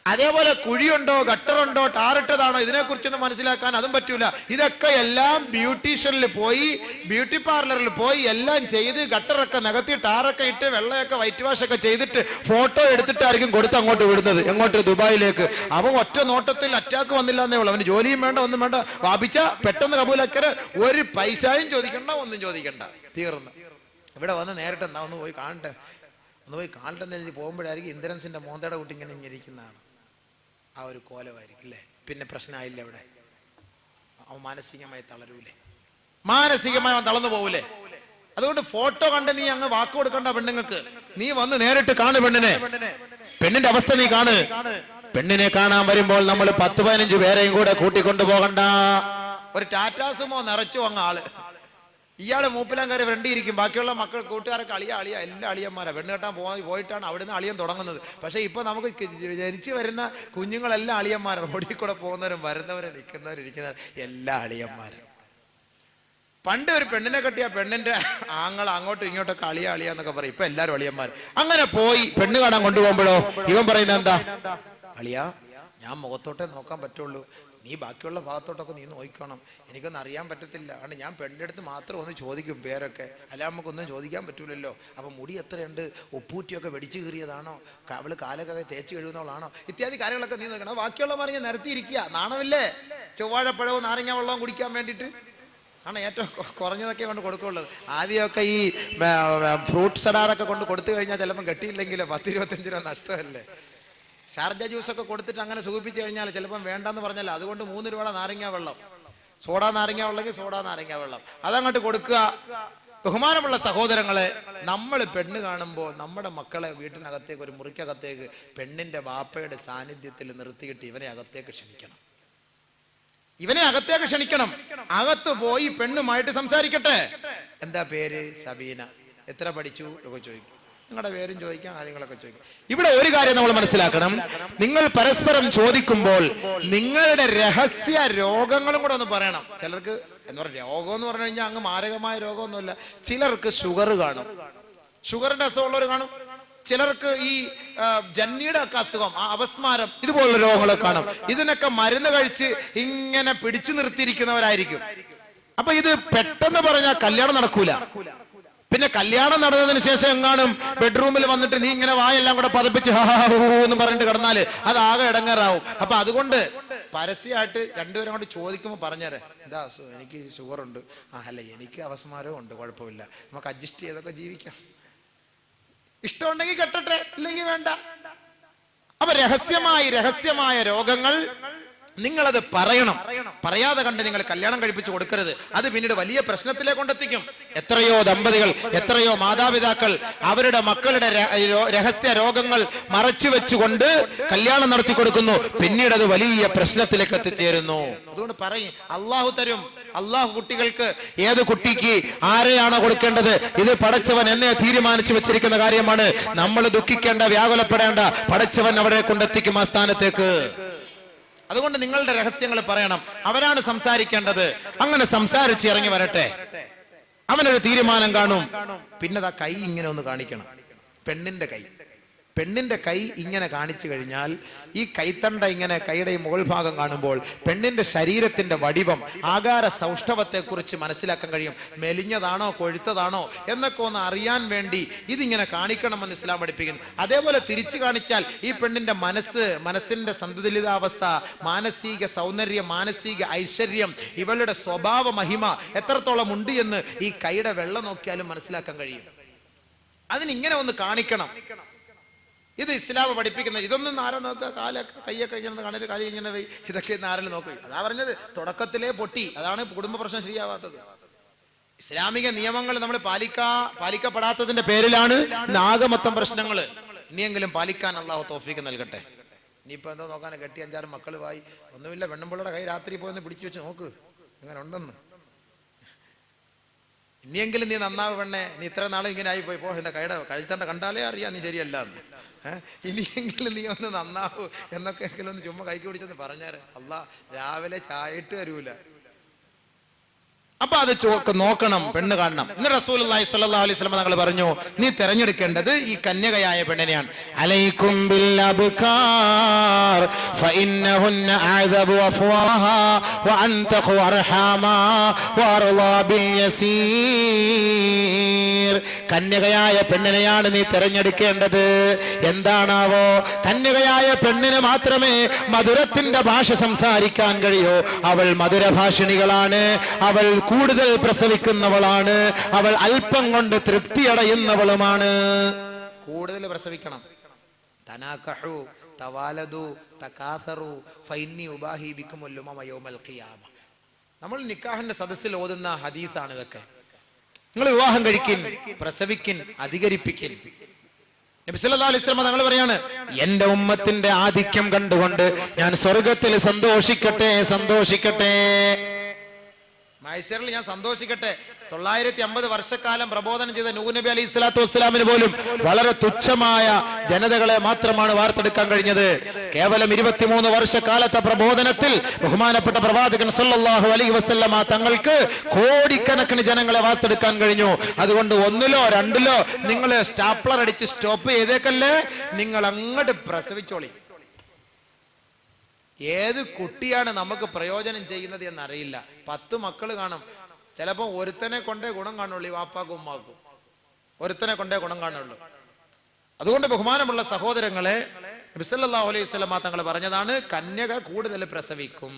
അതേപോലെ കുഴിയുണ്ടോ ഗട്ടറുണ്ടോ ടാറിട്ടതാണോ, ഇതിനെക്കുറിച്ചൊന്നും മനസ്സിലാക്കാൻ അതും പറ്റൂല. ഇതൊക്കെ എല്ലാം ബ്യൂട്ടീഷ്യനിൽ പോയി, ബ്യൂട്ടി പാർലറിൽ പോയി എല്ലാം ചെയ്ത് ഗട്ടറൊക്കെ നികത്തി ടാറൊക്കെ ഇട്ട് വെള്ളയൊക്കെ വൈറ്റ് വാഷ് ഒക്കെ ചെയ്തിട്ട് ഫോട്ടോ എടുത്തിട്ടായിരിക്കും കൊടുത്ത് അങ്ങോട്ട് വിടുന്നത്. എങ്ങോട്ട്? ദുബായിലേക്ക്. അവൻ ഒറ്റ നോട്ടത്തിൽ അറ്റാക്ക് വന്നില്ല എന്നേ ഉള്ളൂ. അവന് ജോലിയും വേണ്ട, ഒന്നും വേണ്ട, വാപിച്ച പെട്ടെന്ന് കബൂലാക്കര്, ഒരു പൈസയും ചോദിക്കണ്ട, ഒന്നും ചോദിക്കണ്ട, തീർന്ന്. ഇവിടെ വന്ന് നേരിട്ട് എന്നാ ഒന്ന് പോയി കാണട്ടെ, ഒന്ന് പോയി കാണട്ടെന്ന് പോകുമ്പോഴായിരിക്കും ഇന്ദ്രൻസിന്റെ മോന്തയുടെ കൂട്ടി ഇങ്ങനെ ഇരിക്കുന്നതാണ്. ആ ഒരു കോലമായിരിക്കും അല്ലേ. പിന്നെ പ്രശ്നമായില്ല അവിടെ. അവൻ മാനസികമായി തളരൂലേ, മാനസികമായി അവൻ തളർന്നു പോകൂലേ. അതുകൊണ്ട് ഫോട്ടോ കണ്ട് നീ അങ്ങ് വാക്ക് കൊടുക്കണ്ട പെണ്ണുങ്ങൾക്ക്. നീ വന്ന് നേരിട്ട് കാണു പെണ്ണിനെ, പെണ്ണിന്റെ അവസ്ഥ നീ കാണ്. പെണ്ണിനെ കാണാൻ വരുമ്പോൾ നമ്മൾ 10-15 പേരെയും കൂടെ കൂട്ടിക്കൊണ്ടു പോകണ്ട. ഒരു ടാറ്റാസുമോ നിറച്ചു അങ്ങ് ആള്, ഇയാള് മൂപ്പിലാൻ കയറി ഫ്രണ്ടിയിരിക്കും, ബാക്കിയുള്ള മക്കൾ കൂട്ടുകാരൊക്കെ അളിയ എല്ലാ അളിയന്മാരാ. പെണ്ണ് കെട്ടാൻ പോയിട്ടാണ് അവിടുന്ന് അളിയൻ തുടങ്ങുന്നത്. പക്ഷെ ഇപ്പൊ നമുക്ക് ജനിച്ചു വരുന്ന കുഞ്ഞുങ്ങളെല്ലാം അളിയന്മാരാണ്. റോഡിൽ കൂടെ പോകുന്നവരും വരുന്നവരും നിൽക്കുന്നവരും ഇരിക്കുന്നവരും എല്ലാ അളിയന്മാരും. പണ്ട് ഒരു പെണ്ണിനെ കെട്ടിയ പെണ്ണിന്റെ ആങ്ങൾ അങ്ങോട്ടും ഇങ്ങോട്ടൊക്കെ അളിയാന്നൊക്കെ പറയും. ഇപ്പൊ എല്ലാരും അളിയന്മാർ. അങ്ങനെ പോയി പെണ്ണ് കാണാൻ കൊണ്ടുപോകുമ്പോഴോ ഇവൻ പറയുന്നത് എന്താ? അളിയ, ഞാൻ മുഖത്തോട്ടേ നോക്കാൻ പറ്റുള്ളൂ, നീ ബാക്കിയുള്ള ഭാഗത്തോട്ടൊക്കെ നീ നോക്കണം, എനിക്കൊന്നും അറിയാൻ പറ്റത്തില്ല. അതുകൊണ്ട് ഞാൻ പെണ്ണിൻ്റെ അടുത്ത് മാത്രം ഒന്ന് ചോദിക്കും പേരൊക്കെ, അല്ല നമുക്കൊന്നും ചോദിക്കാൻ പറ്റൂലല്ലോ. അപ്പം മുടി എത്രയുണ്ട്, ഒപ്പൂറ്റിയൊക്കെ വെടിച്ചു കീറിയതാണോ, അവള് കാലൊക്കെ തേച്ച് കഴുകുന്നവളാണോ, ഇത്യാദി കാര്യങ്ങളൊക്കെ നീ നോക്കണം. ബാക്കിയുള്ള പറഞ്ഞ് നിരത്തിയിരിക്കുക. നാണമില്ലേ? ചൊവ്വാഴപ്പഴവും നാരങ്ങ വെള്ളവും കുടിക്കാൻ വേണ്ടിയിട്ട് ആണ് ഏറ്റവും കുറഞ്ഞതൊക്കെ കൊണ്ട് കൊടുക്കുള്ളത്. ആദ്യമൊക്കെ ഈ ഫ്രൂട്ട് സലാഡൊക്കെ കൊണ്ട് കൊടുത്തു കഴിഞ്ഞാൽ ചിലപ്പം കെട്ടിയില്ലെങ്കിലോ 10-25 രൂപ നഷ്ടമല്ലേ. ഷാർജ ജ്യൂസൊക്കെ കൊടുത്തിട്ട് അങ്ങനെ സുഖിപ്പിച്ച് കഴിഞ്ഞാൽ ചിലപ്പം വേണ്ടെന്ന് പറഞ്ഞാൽ അതുകൊണ്ട് 3 രൂപ നാരങ്ങ വെള്ളം, സോഡാ നാരങ്ങ വെള്ളമെങ്കിൽ സോഡാ നാരങ്ങ വെള്ളം അതങ്ങോട്ട് കൊടുക്കുക. ബഹുമാനമുള്ള സഹോദരങ്ങളെ, നമ്മൾ പെണ്ണ് കാണുമ്പോൾ നമ്മുടെ മക്കളെ വീട്ടിനകത്തേക്ക്, ഒരു മുറിക്കകത്തേക്ക് പെണ്ണിന്റെ വാപ്പയുടെ സാന്നിധ്യത്തിൽ നിർത്തിയിട്ട് ഇവനെ അകത്തേക്ക് ക്ഷണിക്കണം. ഇവനെ അകത്തേക്ക് ക്ഷണിക്കണം. അകത്ത് പോയി പെണ്ണുമായിട്ട് സംസാരിക്കട്ടെ. എന്താ പേര്? സബീന. എത്ര പഠിച്ചു ഒക്കെ ചോദിക്കും. നിങ്ങളുടെ പേരും ചോദിക്കാം, കാര്യങ്ങളൊക്കെ ചോദിക്കാം. ഇവിടെ ഒരു കാര്യം നമ്മൾ മനസ്സിലാക്കണം. നിങ്ങൾ പരസ്പരം ചോദിക്കുമ്പോൾ നിങ്ങളുടെ രഹസ്യ രോഗങ്ങളും കൂടെ ഒന്ന് പറയണം. ചിലർക്ക് എന്ന് പറഞ്ഞ രോഗം എന്ന് പറഞ്ഞു കഴിഞ്ഞാൽ അങ്ങ് മാരകമായ രോഗമൊന്നുമില്ല. ചിലർക്ക് ഷുഗർ കാണും, ഷുഗറിന്റെ അസുഖമുള്ളവർ കാണും. ചിലർക്ക് ഈ ജന്നിയുടെ ഒക്കെ അസുഖം, അപസ്മാരം, ഇതുപോലുള്ള രോഗങ്ങളൊക്കെ കാണും. ഇതിനൊക്കെ മരുന്ന് കഴിച്ച് ഇങ്ങനെ പിടിച്ചു നിർത്തിയിരിക്കുന്നവരായിരിക്കും. അപ്പൊ ഇത് പെട്ടെന്ന് പറഞ്ഞാൽ കല്യാണം നടക്കൂല. പിന്നെ കല്യാണം നടന്നതിന് ശേഷം എങ്ങാനും ബെഡ്റൂമിൽ വന്നിട്ട് നീ ഇങ്ങനെ വായെല്ലാം കൂടെ പതപ്പിച്ച് എന്ന് പറഞ്ഞിട്ട് കിടന്നാല് അത് ആകെ ഇടങ്ങേറാവും. അപ്പൊ അതുകൊണ്ട് പരസ്യമായിട്ട് രണ്ടുപേരും കൊണ്ട് ചോദിക്കുമ്പോൾ പറഞ്ഞേരെ, എന്താ എനിക്ക് ഷുഗർ ഉണ്ട്, അല്ല എനിക്ക് അപസ്മാരവും ഉണ്ട്, കുഴപ്പമില്ല, നമുക്ക് അഡ്ജസ്റ്റ് ചെയ്തൊക്കെ ജീവിക്കാം. ഇഷ്ടമുണ്ടെങ്കിൽ കെട്ടട്ടെ, ഇല്ലെങ്കിൽ വേണ്ട. അപ്പൊ രഹസ്യമായ രോഗങ്ങൾ നിങ്ങളത് പറയണം. പറയാതെ കണ്ട് നിങ്ങൾ കല്യാണം കഴിപ്പിച്ചു കൊടുക്കരുത്. അത് പിന്നീട് വലിയ പ്രശ്നത്തിലേക്ക് കൊണ്ടെത്തിക്കും. എത്രയോ ദമ്പതികൾ, എത്രയോ മാതാപിതാക്കൾ അവരുടെ മക്കളുടെ രഹസ്യ രോഗങ്ങൾ മറച്ചു വെച്ചുകൊണ്ട് കല്യാണം നടത്തി കൊടുക്കുന്നു. പിന്നീട് അത് വലിയ പ്രശ്നത്തിലേക്ക് എത്തിച്ചേരുന്നു. അതുകൊണ്ട് പറയും, അള്ളാഹു തരും. അള്ളാഹു കുട്ടികൾക്ക് ഏത് കുട്ടിക്ക് ആരെയാണോ കൊടുക്കേണ്ടത്, ഇത് പടച്ചവൻ എന്നെ തീരുമാനിച്ചു വെച്ചിരിക്കുന്ന കാര്യമാണ്. നമ്മൾ ദുഃഖിക്കേണ്ട, വ്യാകുലപ്പെടേണ്ട. പടച്ചവൻ അവരെ കൊണ്ടെത്തിക്കും ആ സ്ഥാനത്തേക്ക്. അതുകൊണ്ട് നിങ്ങളുടെ രഹസ്യങ്ങൾ പറയണം. അവരാണ് സംസാരിക്കേണ്ടത്. അങ്ങനെ സംസാരിച്ച് ഇറങ്ങി വരട്ടെ. അവനൊരു തീരുമാനം കാണും. പിന്നെ ആ കൈ ഇങ്ങനെ ഒന്ന് കാണിക്കണം, പെണ്ണിന്റെ കൈ. പെണ്ണിന്റെ കൈ ഇങ്ങനെ കാണിച്ചു കഴിഞ്ഞാൽ ഈ കൈത്തണ്ട ഇങ്ങനെ കൈയുടെ മുകൾ ഭാഗം കാണുമ്പോൾ പെണ്ണിന്റെ ശരീരത്തിന്റെ വടിവം ആകാര സൗഷ്ഠവത്തെക്കുറിച്ച് മനസ്സിലാക്കാൻ കഴിയും. മെലിഞ്ഞതാണോ കൊഴുത്തതാണോ എന്നൊക്കെ ഒന്ന് അറിയാൻ വേണ്ടി ഇതിങ്ങനെ കാണിക്കണമെന്ന് ഇസ്ലാം പഠിപ്പിക്കുന്നു. അതേപോലെ തിരിച്ചു കാണിച്ചാൽ ഈ പെണ്ണിന്റെ മനസ്സിന്റെ സന്തുലിതാവസ്ഥ, മാനസിക സൗന്ദര്യം, മാനസിക ഐശ്വര്യം, ഇവളുടെ സ്വഭാവ മഹിമ എത്രത്തോളം ഉണ്ട് എന്ന് ഈ കൈയുടെ വെള്ള നോക്കിയാലും മനസ്സിലാക്കാൻ കഴിയും. അതിനിങ്ങനെ ഒന്ന് കാണിക്കണം. ഇത് ഇസ്ലാം പഠിപ്പിക്കുന്നത്. ഇതൊന്നും ആരോ നോക്കുക, കാലൊക്കെ കൈയൊക്കെ ഇങ്ങനെ കണ്ണിൽ കാലി ഇങ്ങനെ പോയി, ഇതൊക്കെ ആരെങ്കിലും നോക്കുക. അതാ പറഞ്ഞത്, തുടക്കത്തിലേ പൊട്ടി. അതാണ് കുടുംബ പ്രശ്നം ശരിയാവാത്തത്. ഇസ്ലാമിക നിയമങ്ങൾ നമ്മൾ പാലിക്കപ്പെടാത്തതിന്റെ പേരിലാണ് ആകമൊത്തം പ്രശ്നങ്ങൾ. ഇനിയെങ്കിലും പാലിക്കാൻ അള്ളാഹു തൗഫീഖ് നൽകട്ടെ. ഇനിയിപ്പോ എന്തോ നോക്കാനെ, കെട്ടി 5-6 മക്കൾ വായി ഒന്നുമില്ല, പെണ്ണുമ്പിള്ളയുടെ കൈ രാത്രി പോയെന്ന് പിടിച്ചു വെച്ച് നോക്ക് അങ്ങനെ ഉണ്ടെന്ന്. ഇനിയെങ്കിലും നീ നന്നാവ് പെണ്ണെ, നീ ഇത്ര നാളും ഇങ്ങനെ ആയി പോയി, എന്റെ കൈയുടെ കഴുത്തണ്ട കണ്ടാലേ അറിയാം നീ ശരിയല്ല എന്ന്. ഇനിയെങ്കിലും നീ ഒന്ന് നന്നാവൂ എന്നൊക്കെ എങ്കിലും ഒന്ന് ചുമ്മാ കൈക്ക് പിടിച്ചൊന്ന് പറഞ്ഞാറ്. അല്ലാ രാവിലെ ചായ ഇട്ട് തരൂല. അപ്പൊ അത് നോക്കണം, പെണ്ണ് കാണണം. ഇന്ന് റസൂലുള്ളാഹി സ്വല്ലല്ലാഹു അലൈഹി വസല്ലം തങ്ങൾ പറഞ്ഞു, നീ തിരഞ്ഞെടുക്കേണ്ടത് ഈ കന്യകയായ പെണ്ണിനെയാണ്. അലൈക്കും ബിൽ അബ്കാർ ഫഇന്നഹുന്ന അഅദബു അഫ്വാഹാ വഅൻതഖു അർഹാമാ വഅർളാ ബിൽ യസീർ. കന്യകയായ പെണ്ണിനെയാണ് നീ തിരഞ്ഞെടുക്കേണ്ടത്. എന്താണാവോ, കന്യകയായ പെണ്ണിന് മാത്രമേ മധുരത്തിന്റെ ഭാഷ സംസാരിക്കാൻ കഴിയൂ. അവൾ മധുരഭാഷിണികളാണ്, അവൾ കൂടുതൽ പ്രസവിക്കുന്നവളാണ്, അവൾ അല്പം കൊണ്ട് തൃപ്തിയടയുന്നവളുമാണ്. കൂടുതൽ പ്രസവിക്കണം. തനാകഹു തവാലദു തകാസറു ഫഇന്നി ഉബാഹി ബികുമുൽ ഉമമ യൗമൽ ഖിയാമ. നമ്മൾ നിക്കാഹിന്റെ സദസ്സിൽ ഓതുന്ന ഹദീസാണ് ഇതൊക്കെ. നിങ്ങൾ വിവാഹം കഴിക്കിൻ, പ്രസവിക്കിൻ, അധികരിപ്പിക്കിൻ. നബി സല്ലല്ലാഹു അലൈഹി വസല്ലം തങ്ങൾ പറയാണ്, എന്റെ ഉമ്മത്തിന്റെ ആധിക്യം കണ്ടുകൊണ്ട് ഞാൻ സ്വർഗത്തിൽ സന്തോഷിക്കട്ടെ. മഹ്ശറിൽ ഞാൻ സന്തോഷിക്കട്ടെ. 950 വർഷക്കാലം പ്രബോധനം ചെയ്ത നൂഹ് നബി അലൈഹി സ്വലാത്തു വസ്സലാമിന് പോലും വളരെ തുച്ഛമായ ജനതകളെ മാത്രമാണ് വാർത്തെടുക്കാൻ കഴിഞ്ഞത്. കേവലം 23 വർഷക്കാലത്തെ പ്രബോധനത്തിൽ ബഹുമാനപ്പെട്ട പ്രവാചകൻ സല്ലല്ലാഹു അലൈഹി വസല്ലമ തങ്ങൾക്ക് കോടിക്കണക്കിന് ജനങ്ങളെ വാർത്തെടുക്കാൻ കഴിഞ്ഞു. അതുകൊണ്ട് 1-ലോ 2-ലോ നിങ്ങൾ സ്റ്റാപ്ലർ അടിച്ച് സ്റ്റോപ്പ് ചെയ്തേക്കല്ലേ, നിങ്ങൾ അങ്ങോട്ട് പ്രസവിച്ചോളി. ഏത് കുട്ടിയാണ് നമുക്ക് പ്രയോജനം ചെയ്യുന്നത് എന്നറിയില്ല. 10 മക്കൾ കാണും, ചിലപ്പോൾ ഒരുത്തനെ കൊണ്ടേ ഗുണം കാണുള്ളൂ. വാപ്പാക്കും ഉമ്മാക്കും ഒരുത്തനെ കൊണ്ടേ ഗുണം കാണുള്ളൂ. അതുകൊണ്ട് ബഹുമാനമുള്ള സഹോദരങ്ങളെ, നബി സല്ലല്ലാഹു അലൈഹി വസല്ലം തങ്ങൾ പറഞ്ഞതാണ്, കന്യക കൂടുതൽ പ്രസവിക്കും.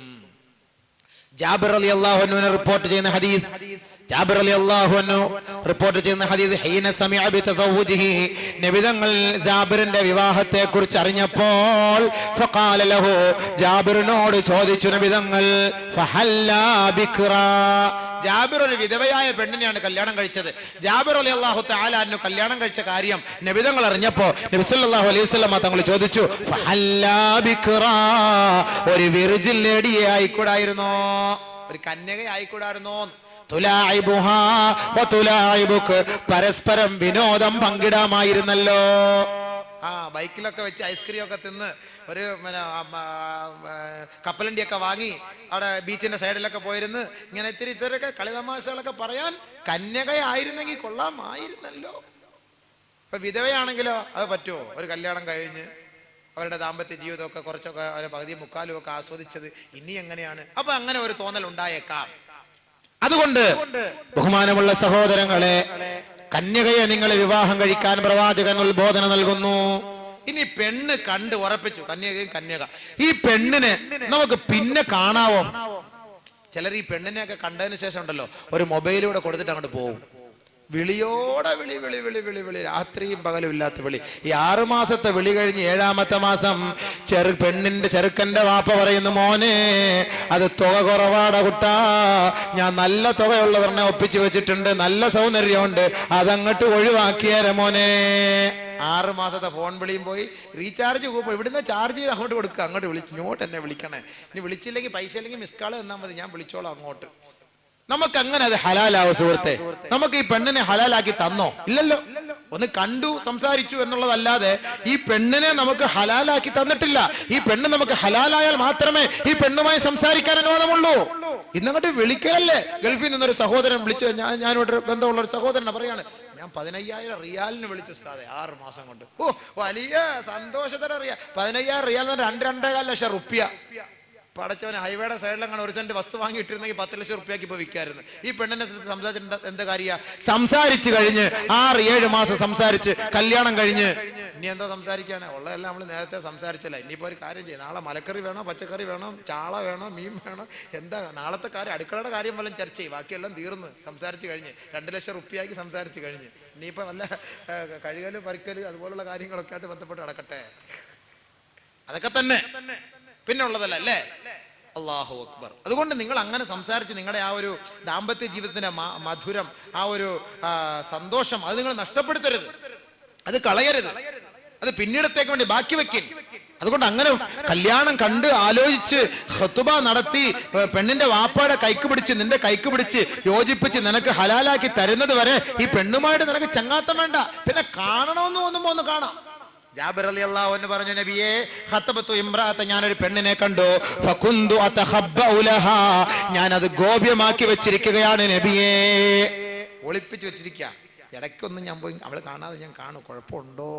ജാബിർ റളിയല്ലാഹു അൻഹു റിപ്പോർട്ട് ചെയ്യുന്ന ഹദീസ്, ഹീന സമിഅ ബിതസവ്വുജിഹി, നബി തങ്ങൾ ജാബിറിന്റെ വിവാഹത്തെ കുറിച്ച് അറിഞ്ഞപ്പോൾ ഫഖാല ലഹു, ജാബിറിനോട് ചോദിച്ചു നബി തങ്ങൾ, ഫഹല്ലാ ബിക്റാ, ജാബിർ ഒരു വിധവയായ പെണ്ണിനെയാണ് കല്യാണം കഴിച്ചത്. ജാബിർ റളിയല്ലാഹു തആല അൻഹു കല്യാണം കഴിച്ച കാര്യം നബി തങ്ങൾ അറിഞ്ഞപ്പോൾ നബി സല്ലല്ലാഹു അലൈഹി വസല്ലം തങ്ങൾ ചോദിച്ചു, ഫഹല്ലാ ബിക്റാ, ഒരു വിർജിൻ ലേഡിയെ ആയിക്കൂടായിരുന്നോ, ഒരു കന്യക ആയിക്കൂടായിരുന്നോ? പരസ്പരം വിനോദം പങ്കിടാമായിരുന്നല്ലോ. ബൈക്കിലൊക്കെ വെച്ച് ഐസ്ക്രീം ഒക്കെ തിന്ന് ഒരു കപ്പലണ്ടിയൊക്കെ വാങ്ങി അവിടെ ബീച്ചിന്റെ സൈഡിലൊക്കെ പോയിരുന്ന് ഇങ്ങനെ ഇത്തരൊക്കെ കളിതമാശകളൊക്കെ പറയാൻ കന്യകയായിരുന്നെങ്കിൽ കൊള്ളാമായിരുന്നല്ലോ. ഇപ്പൊ വിധവയാണെങ്കിലോ അത് പറ്റുമോ? ഒരു കല്യാണം കഴിഞ്ഞ് അവരുടെ ദാമ്പത്യ ജീവിതമൊക്കെ കുറച്ചൊക്കെ അവരുടെ പകുതി മുക്കാലും ഒക്കെ ആസ്വദിച്ചത് ഇനി എങ്ങനെയാണ്? അപ്പൊ അങ്ങനെ ഒരു തോന്നൽ ഉണ്ടായേക്കാം. അതുകൊണ്ട് ബഹുമാനമുള്ള സഹോദരങ്ങളെ, കന്യകയെ നിങ്ങൾ വിവാഹം കഴിക്കാൻ പ്രവാചകൻ ഉത്ബോധന നൽകുന്നു. ഇനി പെണ്ണ് കണ്ട് ഉറപ്പിച്ചു, കന്യക. ഈ പെണ്ണിനെ നമുക്ക് പിന്നെ കാണാവോ? ചിലർ ഈ പെണ്ണിനെയൊക്കെ കണ്ടതിന് ശേഷം ഉണ്ടല്ലോ, ഒരു മൊബൈലിലൂടെ കൊടുത്തിട്ട് അങ്ങോട്ട് പോകും. വിളിയോടെ വിളി വിളി വിളി വിളി വിളി, രാത്രിയും പകലും ഇല്ലാത്ത വിളി. ഈ 6 മാസത്തെ വിളി കഴിഞ്ഞ് 7ാമത്തെ മാസം ചെറുക്കന്റെ വാപ്പ പറയുന്നു, മോനെ അത് തുക കുറവാട കുട്ടാ, ഞാൻ നല്ല തുകയുള്ളവരെ ഒപ്പിച്ചു വെച്ചിട്ടുണ്ട്, നല്ല സൗന്ദര്യമുണ്ട്, അതങ്ങോട്ട് ഒഴിവാക്കിയാരെ മോനെ. 6 മാസത്തെ ഫോൺ വിളിയും പോയി. റീചാർജ് പോകുമ്പോൾ ഇവിടുന്ന് ചാർജ് ചെയ്ത് അങ്ങോട്ട് കൊടുക്കുക, അങ്ങോട്ട് ഇങ്ങോട്ട് എന്നെ വിളിക്കണേ, ഇനി വിളിച്ചില്ലെങ്കിൽ പൈസ ഇല്ലെങ്കിൽ മിസ് കാൾ തന്നാൽ മതി, ഞാൻ വിളിച്ചോളാം അങ്ങോട്ട്. നമുക്ക് അങ്ങനെ അത് ഹലാലാവോ സുഹൃത്തെ? നമുക്ക് ഈ പെണ്ണിനെ ഹലാലാക്കി തന്നോ? ഇല്ലല്ലോ. ഒന്ന് കണ്ടു സംസാരിച്ചു എന്നുള്ളതല്ലാതെ ഈ പെണ്ണിനെ നമുക്ക് ഹലാലാക്കി തന്നിട്ടില്ല. ഈ പെണ്ണ് നമുക്ക് ഹലാലായാൽ മാത്രമേ ഈ പെണ്ണുമായി സംസാരിക്കാൻ അനുവാദമുള്ളൂ. ഇന്നങ്ങോട്ട് വിളിക്കലല്ലേ. ഗൾഫിൽ നിന്നൊരു സഹോദരൻ വിളിച്ചു, ഞാനോട് ബന്ധമുള്ള ഒരു സഹോദരനെ പറയാണ്, ഞാൻ ഞാൻ 15,000 റിയാലിന് വിളിച്ചു ഉസ്താദെ 6 മാസം കൊണ്ട്. ഓ വലിയ സന്തോഷത്തോടെ റിയാൽ 15,000 റിയാൽ 2-2.25 ലക്ഷം റുപ്യ. പടച്ചവന് ഹൈവേയുടെ സൈഡിലങ്ങനെ 1 സെന്റ് വസ്തു വാങ്ങിയിട്ടിരുന്നെങ്കിൽ 10 ലക്ഷം റുപ്യക്ക് ഇപ്പൊ വിൽക്കായിരുന്നു. ഈ പെണ്ണിനെ സംസാരിച്ചിട്ട് എന്താ കാര്യ? സംസാരിച്ചു കഴിഞ്ഞ് 6-7 മാസം സംസാരിച്ച് കല്യാണം കഴിഞ്ഞ് ഇനി എന്തോ സംസാരിക്കാനാ? ഉള്ളതെല്ലാം നമ്മൾ നേരത്തെ സംസാരിച്ചല്ല. ഇനിയിപ്പോ ഒരു കാര്യം ചെയ്യും, നാളെ മലക്കറി വേണോ, പച്ചക്കറി വേണം, ചാള വേണോ, മീൻ വേണോ, എന്താ നാളത്തെ കാര്യം, അടുക്കളയുടെ കാര്യം വല്ലതും ചർച്ച ചെയ്യും. ബാക്കിയെല്ലാം തീർന്ന് സംസാരിച്ച് കഴിഞ്ഞ് 2 ലക്ഷം റുപ്യക്ക് സംസാരിച്ച് കഴിഞ്ഞ് ഇനിയിപ്പോ വല്ല കഴുകല് പറിക്കല് അതുപോലുള്ള കാര്യങ്ങളൊക്കെ ആയിട്ട് ബന്ധപ്പെട്ട് നടക്കട്ടെ. അതൊക്കെ തന്നെ പിന്നെ ഉള്ളതല്ല അല്ലേ? അല്ലാഹു അക്ബർ. അതുകൊണ്ട് നിങ്ങൾ അങ്ങനെ സംസാരിച്ച് നിങ്ങളുടെ ആ ഒരു ദാമ്പത്യ ജീവിതത്തിന്റെ മധുരം, ആ ഒരു സന്തോഷം അത് നിങ്ങൾ നഷ്ടപ്പെടുത്തരുത്, അത് കളയരുത്, അത് പിന്നീടത്തേക്ക് വേണ്ടി ബാക്കി വെക്കിൻ. അതുകൊണ്ട് അങ്ങനെ കല്യാണം കണ്ട് ആലോചിച്ച് ഖുതുബ നടത്തി പെണ്ണിന്റെ വാപ്പാടെ കൈക്ക് പിടിച്ച് നിന്റെ കൈക്ക് പിടിച്ച് യോജിപ്പിച്ച് നിനക്ക് ഹലാലാക്കി തരുന്നത് വരെ ഈ പെണ്ണുമായിട്ട് നിനക്ക് ചങ്ങാത്തം വേണ്ട. പിന്നെ കാണണമെന്ന് തോന്നുമ്പോ ഒന്ന് കാണാം. ജാബിർ റളിയല്ലാഹു അൻഹു പറഞ്ഞു, നബിയേ ഖതബതു ഇംറാഅത, ഞാനൊരു പെണ്ണിനെ കണ്ടു, ഫകുന്തു അതഖബ്ബഉ ലഹാ, ഞാൻ അത് ഗോപ്യമാക്കി വെച്ചിരിക്കുകയാണ് നബിയേ, ഒളിപ്പിച്ചു വെച്ചിരിക്കുക. ഇടയ്ക്കൊന്നും ഞാൻ പോയി അവളെ കാണാതെ ഞാൻ കാണും, കുഴപ്പമുണ്ടോ?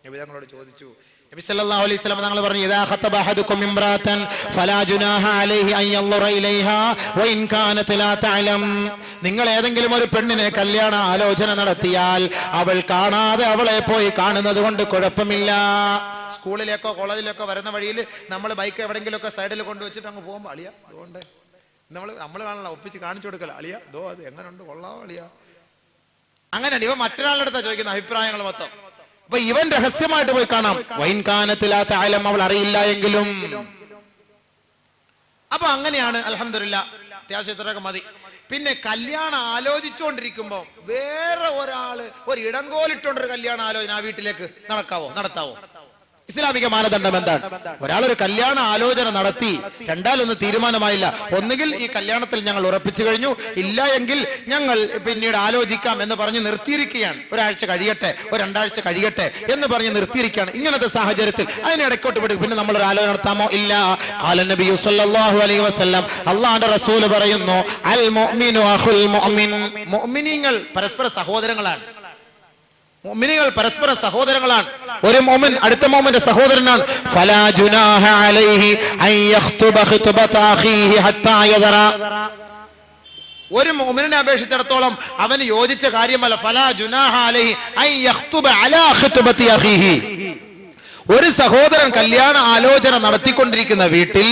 നബി തങ്ങളോട് ചോദിച്ചു. നബി സല്ലല്ലാഹു അലൈഹി വസല്ലം തങ്ങൾ പറഞ്ഞു, ഇദാ ഖതബ അഹദുകും ഇംറാഅതൻ ഫലാ ജുനാഹ അലൈഹി അൻ യൻളുറ ഇലൈഹാ വഇൻ കാനത് ലാ തഅലം. നിങ്ങൾ ഏതെങ്കിലും ഒരു പെണ്ണിനെ കല്യാണ ആലോചന നടത്തിയാൽ അവൾ കാണാതെ അവളെ പോയി കാണുന്നത് കൊണ്ട് കുഴപ്പമില്ല. സ്കൂളിലേക്കോ കോളേജിലേക്കോ വരുന്ന വഴിയിൽ നമ്മൾ ബൈക്ക് എവിടെയെങ്കിലുമൊക്കെ സൈഡിൽ കൊണ്ടുവച്ചിട്ട് അങ്ങ് പോകുമ്പോൾ അളിയ അതുകൊണ്ട് നമ്മൾ കാണണം, ഒപ്പിച്ച് കാണിച്ചു കൊടുക്കല, അളിയ ദോ അത് എങ്ങനെയുണ്ട്, കൊള്ളാം അളിയ. അങ്ങനെയാണ് ഇവ മറ്റൊരാളുടെ അടുത്താ ചോദിക്കുന്ന അഭിപ്രായങ്ങൾ മൊത്തം. അപ്പൊ ഇവൻ രഹസ്യമായിട്ട് പോയി കാണാം. വൈൻകാനത്തിലാത്ത ആലം അവൾ അറിയില്ല എങ്കിലും. അപ്പൊ അങ്ങനെയാണ് അൽഹംദുലില്ലാ, അത്യാവശ്യം ഇത്രയൊക്കെ മതി. പിന്നെ കല്യാണം ആലോചിച്ചുകൊണ്ടിരിക്കുമ്പോ വേറെ ഒരാള് ഒരു ഇടങ്കോലിട്ടോണ്ടൊരു കല്യാണ ആലോചന ആ വീട്ടിലേക്ക് നടത്താവോ? ഇസ്ലാമിക മാനദണ്ഡം എന്താണ്? ഒരാളൊരു കല്യാണ ആലോചന നടത്തി, രണ്ടാലൊന്നും തീരുമാനമായില്ല, ഒന്നുകിൽ ഈ കല്യാണത്തിൽ ഞങ്ങൾ ഉറപ്പിച്ചു കഴിഞ്ഞു, ഇല്ല എങ്കിൽ ഞങ്ങൾ പിന്നീട് ആലോചിക്കാം എന്ന് പറഞ്ഞ് നിർത്തിയിരിക്കുകയാണ്. ഒരാഴ്ച കഴിയട്ടെ, 2 ആഴ്ച കഴിയട്ടെ എന്ന് പറഞ്ഞ് നിർത്തിയിരിക്കുകയാണ്. ഇങ്ങനത്തെ സാഹചര്യത്തിൽ അതിനിടയ്ക്കോട്ട് വിടും പിന്നെ നമ്മൾ ഒരു ആലോചന നടത്താമോ? ഇല്ല. ഖാല നബിയു സല്ലല്ലാഹു അലൈഹി വസല്ലം, അല്ലാഹുവിന്റെ റസൂൽ പറയുന്നു, അൽ മുഅ്മിനു അഖുൽ മുഅ്മിൻ, മുഅ്മിനീങ്ങൾ പരസ്പര സഹോദരങ്ങളാണ്. മുഅ്മിനീങ്ങൾ പരസ്പര സഹോദരങ്ങളാണ്. ഒരു മുഅ്മിൻ അടുത്ത മുഅ്മിന്റെ സഹോദരനാണ്. ഫലാ ജുനാഹ അലൈഹി അൻ യഖ്തുബ ഖുത്ബത അഖീഹി ഹത്താ യദറ. ഒരു മുഅ്മിനെ അപേക്ഷിച്ചിടത്തോളം അവന് യോജിച്ച കാര്യമല്ല ഫലാ ജുനാഹ അലൈഹി അൻ യഖ്തുബ അലാ ഖുത്ബതി അഖീഹി. ഒരു സഹോദരൻ കല്യാണ ആലോചന നടത്തിക്കൊണ്ടിരിക്കുന്ന വീട്ടിൽ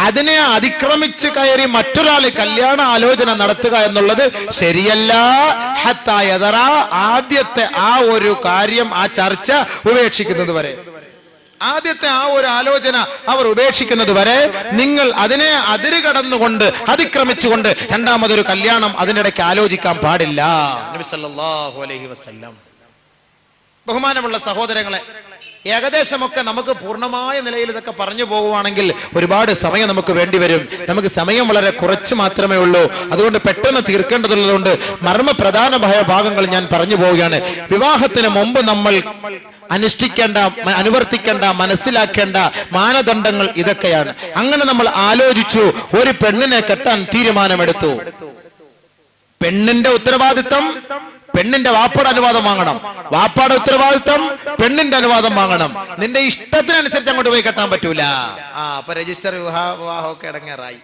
അതിനെ അതിക്രമിച്ച് കയറി മറ്റൊരാൾ കല്യാണ ആലോചന നടത്തുക എന്നുള്ളത് ശരിയല്ല. ഹത്താ യദറ, ആദ്യത്തെ ആ ഒരു കാര്യം, ആ ചർച്ച ഉപേക്ഷിക്കുന്നത് വരെ, ആദ്യത്തെ ആ ഒരു ആലോചന അവർ ഉപേക്ഷിക്കുന്നത് വരെ നിങ്ങൾ അതിനെ അതിര് കടന്നുകൊണ്ട് അതിക്രമിച്ചുകൊണ്ട് രണ്ടാമതൊരു കല്യാണം അതിനിടയ്ക്ക് ആലോചിക്കാൻ പാടില്ല. നബി സല്ലല്ലാഹു അലൈഹി വസല്ലം. ബഹുമാനമുള്ള സഹോദരങ്ങളെ, ഏകദേശമൊക്കെ നമുക്ക് പൂർണ്ണമായ നിലയിൽ ഇതൊക്കെ പറഞ്ഞു പോകുവാണെങ്കിൽ ഒരുപാട് സമയം നമുക്ക് വേണ്ടി വരും. നമുക്ക് സമയം വളരെ കുറച്ച് മാത്രമേ ഉള്ളൂ. അതുകൊണ്ട് പെട്ടെന്ന് തീർക്കേണ്ടതുള്ളതുകൊണ്ട് മർമ്മപ്രധാനമായ ഭാഗങ്ങൾ ഞാൻ പറഞ്ഞു പോവുകയാണ്. വിവാഹത്തിന് മുമ്പ് നമ്മൾ അനുഷ്ഠിക്കേണ്ട, അനുവർത്തിക്കേണ്ട, മനസ്സിലാക്കേണ്ട മാനദണ്ഡങ്ങൾ ഇതൊക്കെയാണ്. അങ്ങനെ നമ്മൾ ആലോചിച്ചു, ഒരു പെണ്ണിനെ കെട്ടാൻ തീരുമാനമെടുത്തു. പെണ്ണിന്റെ ഉത്തരവാദിത്തം പെണ്ണിന്റെ വാപ്പയുടെ അനുവാദം വാങ്ങണം, വാപ്പയുടെ ഉത്തരവാദിത്തം പെണ്ണിന്റെ അനുവാദം വാങ്ങണം. നിന്റെ ഇഷ്ടത്തിനനുസരിച്ച് അങ്ങോട്ട് പോയി കെട്ടാൻ പറ്റൂല. അപ്പൊ രജിസ്റ്റർ വിവാഹമൊക്കെ ഇടങ്ങേറായി.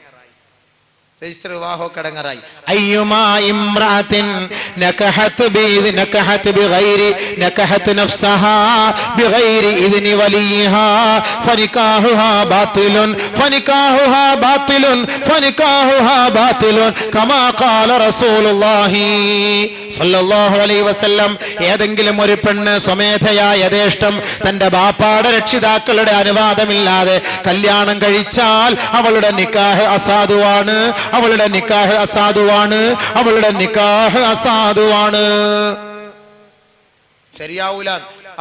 അയ്യുമാ ഇംറാത്തിൻ നകഹത് ബിഗൈരി നകഹത് നഫ്സഹാ ബിഗൈരി ഇദ്നി വലിഹാ ഫനികാഹുഹാ ബാത്തിലുൻ ഫനികാഹുഹാ ബാത്തിലുൻ ഫനികാഹുഹാ ബാത്തിലുൻ കമാ ഖാല റസൂലുള്ളാഹി സ്വല്ലല്ലാഹു അലൈഹി വസല്ലം. ഏതെങ്കിലും ഒരു പെണ്ണ് സ്വമേധയാ യഥേഷ്ടം തന്റെ ബാപ്പാടെ രക്ഷിതാക്കളുടെ അനുവാദമില്ലാതെ കല്യാണം കഴിച്ചാൽ അവളുടെ നിക്കാഹ് അസാധുവാണ്, അവളുടെ നിക്കാഹ് അസാധുവാണ്, അവളുടെ നിക്കാഹ് അസാധുവാണ്, ശരിയാവൂല.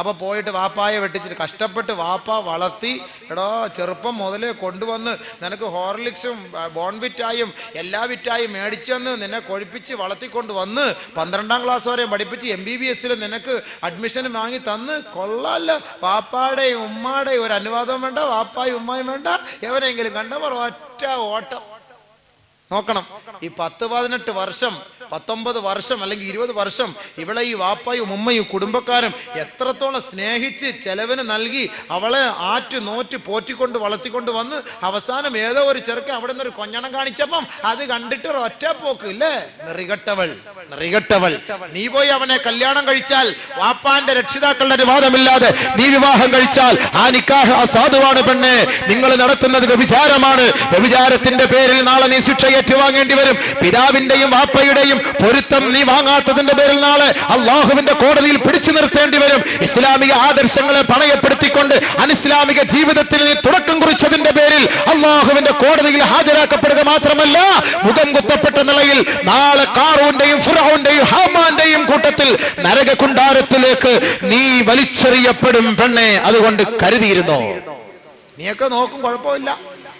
അപ്പൊ പോയിട്ട് വാപ്പായെ വെട്ടിച്ചിട്ട് കഷ്ടപ്പെട്ട് വാപ്പ വളർത്തി, എടോ ചെറുപ്പം മുതലേ കൊണ്ടുവന്ന് നിനക്ക് ഹോർലിക്സും ബോൺവിറ്റായും എല്ലാ വിറ്റായും മേടിച്ചെന്ന് നിന്നെ കൊഴിപ്പിച്ച് വളർത്തിക്കൊണ്ട് വന്ന് 12ാം ക്ലാസ് വരെ പഠിപ്പിച്ച് MBBS നിനക്ക് അഡ്മിഷൻ വാങ്ങി തന്ന് കൊള്ളാല്ല. വാപ്പാടെയും ഉമ്മാടെയും ഒരു അനുവാദം വേണ്ട, വാപ്പായും ഉമ്മായും വേണ്ട, എവരെങ്കിലും കണ്ടവർ ഒറ്റ ഓട്ടം. നോക്കണം, ഈ 10-18 വർഷം 19 വർഷം അല്ലെങ്കിൽ 20 വർഷം ഇവളെ ഈ വാപ്പയും ഉമ്മയും കുടുംബക്കാരും എത്രത്തോളം സ്നേഹിച്ച് ചെലവിന് നൽകി അവളെ നോറ്റ് പോറ്റിക്കൊണ്ട് വളർത്തിക്കൊണ്ട് വന്ന് അവസാനം ഏതോ ഒരു ചെറുക്കൻ അവിടെ നിന്ന് ഒരു കൊഞ്ഞണം കാണിച്ചപ്പം അത് കണ്ടിട്ട് ഒറ്റ പോക്ക് ഇല്ലേ? നെറികെട്ടവൾ. നീ പോയി അവനെ കല്യാണം കഴിച്ചാൽ വാപ്പാന്റെ രക്ഷിതാക്കളുടെ അനുവാദമില്ലാതെ നീ വിവാഹം കഴിച്ചാൽ ആ നിക്കാഹ് അസാധുവാണ് പെണ്ണെ. നിങ്ങൾ നടത്തുന്നത് വ്യഭിചാരമാണ്. വ്യഭിചാരത്തിന്റെ പേരിൽ നാളെ നീ ശിക്ഷ ഏറ്റുവാങ്ങേണ്ടി വരും. പിതാവിന്റെയും വാപ്പയുടെയും പൊരുത്തം നീ വാങ്ങാത്തതിന്റെ പേരിൽ നാളെ അള്ളാഹുവിന്റെ കോടതിയിൽ പിടിച്ചു നിർത്തേണ്ടി വരും. ഇസ്ലാമിക ആദർശങ്ങളെ പണയപ്പെടുത്തിക്കൊണ്ട് അനിസ്ലാമിക ജീവിതത്തിന് നീ തുടക്കം കുറിച്ചതിന്റെ പേരിൽ അള്ളാഹുവിന്റെ കോടതിയിൽ ഹാജരാക്കപ്പെടുക മാത്രമല്ല, മുഖം കുത്തപ്പെട്ട നിലയിൽ നാളെ ഖാറൂന്റെയും ഫിർഔന്റെയും ഹാമാന്റെയും കൂട്ടത്തിൽ നരകകുണ്ടാരത്തിലേക്ക് നീ വലിച്ചെറിയപ്പെടും പെണ്ണെ. അതുകൊണ്ട് കരുതിയിരുന്നോ. നീയൊക്കെ നോക്കും, കുഴപ്പമില്ല,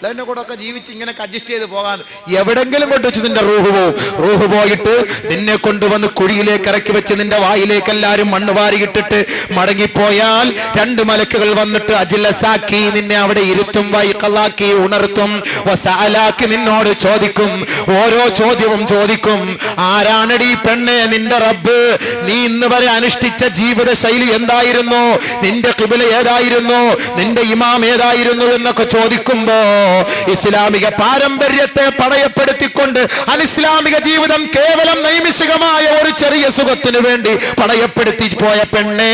എന്നെ കൂടെ ഒക്കെ ജീവിച്ച് ഇങ്ങനെ അഡ്ജസ്റ്റ് ചെയ്ത് പോകാൻ. എവിടെങ്കിലും കൊണ്ടുവച്ച് നിന്റെ റൂഹ് പോയിട്ട് നിന്നെ കൊണ്ടുവന്ന് കുഴിയിലേക്ക് ഇറക്കി വെച്ച് നിന്റെ വായിലേക്ക് എല്ലാരും മണ്ണ് വാരിയിട്ടിട്ട് മടങ്ങിപ്പോയാൽ 2 മലക്കുകൾ വന്നിട്ട് അജ്ലസാക്കി നിന്നെ അവിടെ ഇരുത്തും, വൈഖലാക്കി ഉണർത്തും, വസഅലാക്കി നിന്നോട് ചോദിക്കും. ഓരോ ചോദ്യവും ചോദിക്കും. ആരാണടി പെണ്ണെ നിന്റെ റബ്ബ്? നീ ഇന്ന് വരെ അനുഷ്ഠിച്ച ജീവിത ശൈലി എന്തായിരുന്നു? നിന്റെ ഖിബ്ല ഏതായിരുന്നു? നിന്റെ ഇമാം ഏതായിരുന്നു എന്നൊക്കെ ചോദിക്കുമ്പോ ഇസ്ലാമിക പാരമ്പര്യത്തെ പണയപ്പെടുത്തിക്കൊണ്ട് അനിസ്ലാമിക ജീവിതം കേവലം നൈമിഷികമായ ഒരു ചെറിയ സുഖത്തിനു വേണ്ടി പണയപ്പെടുത്തി പോയ പെണ്ണേ.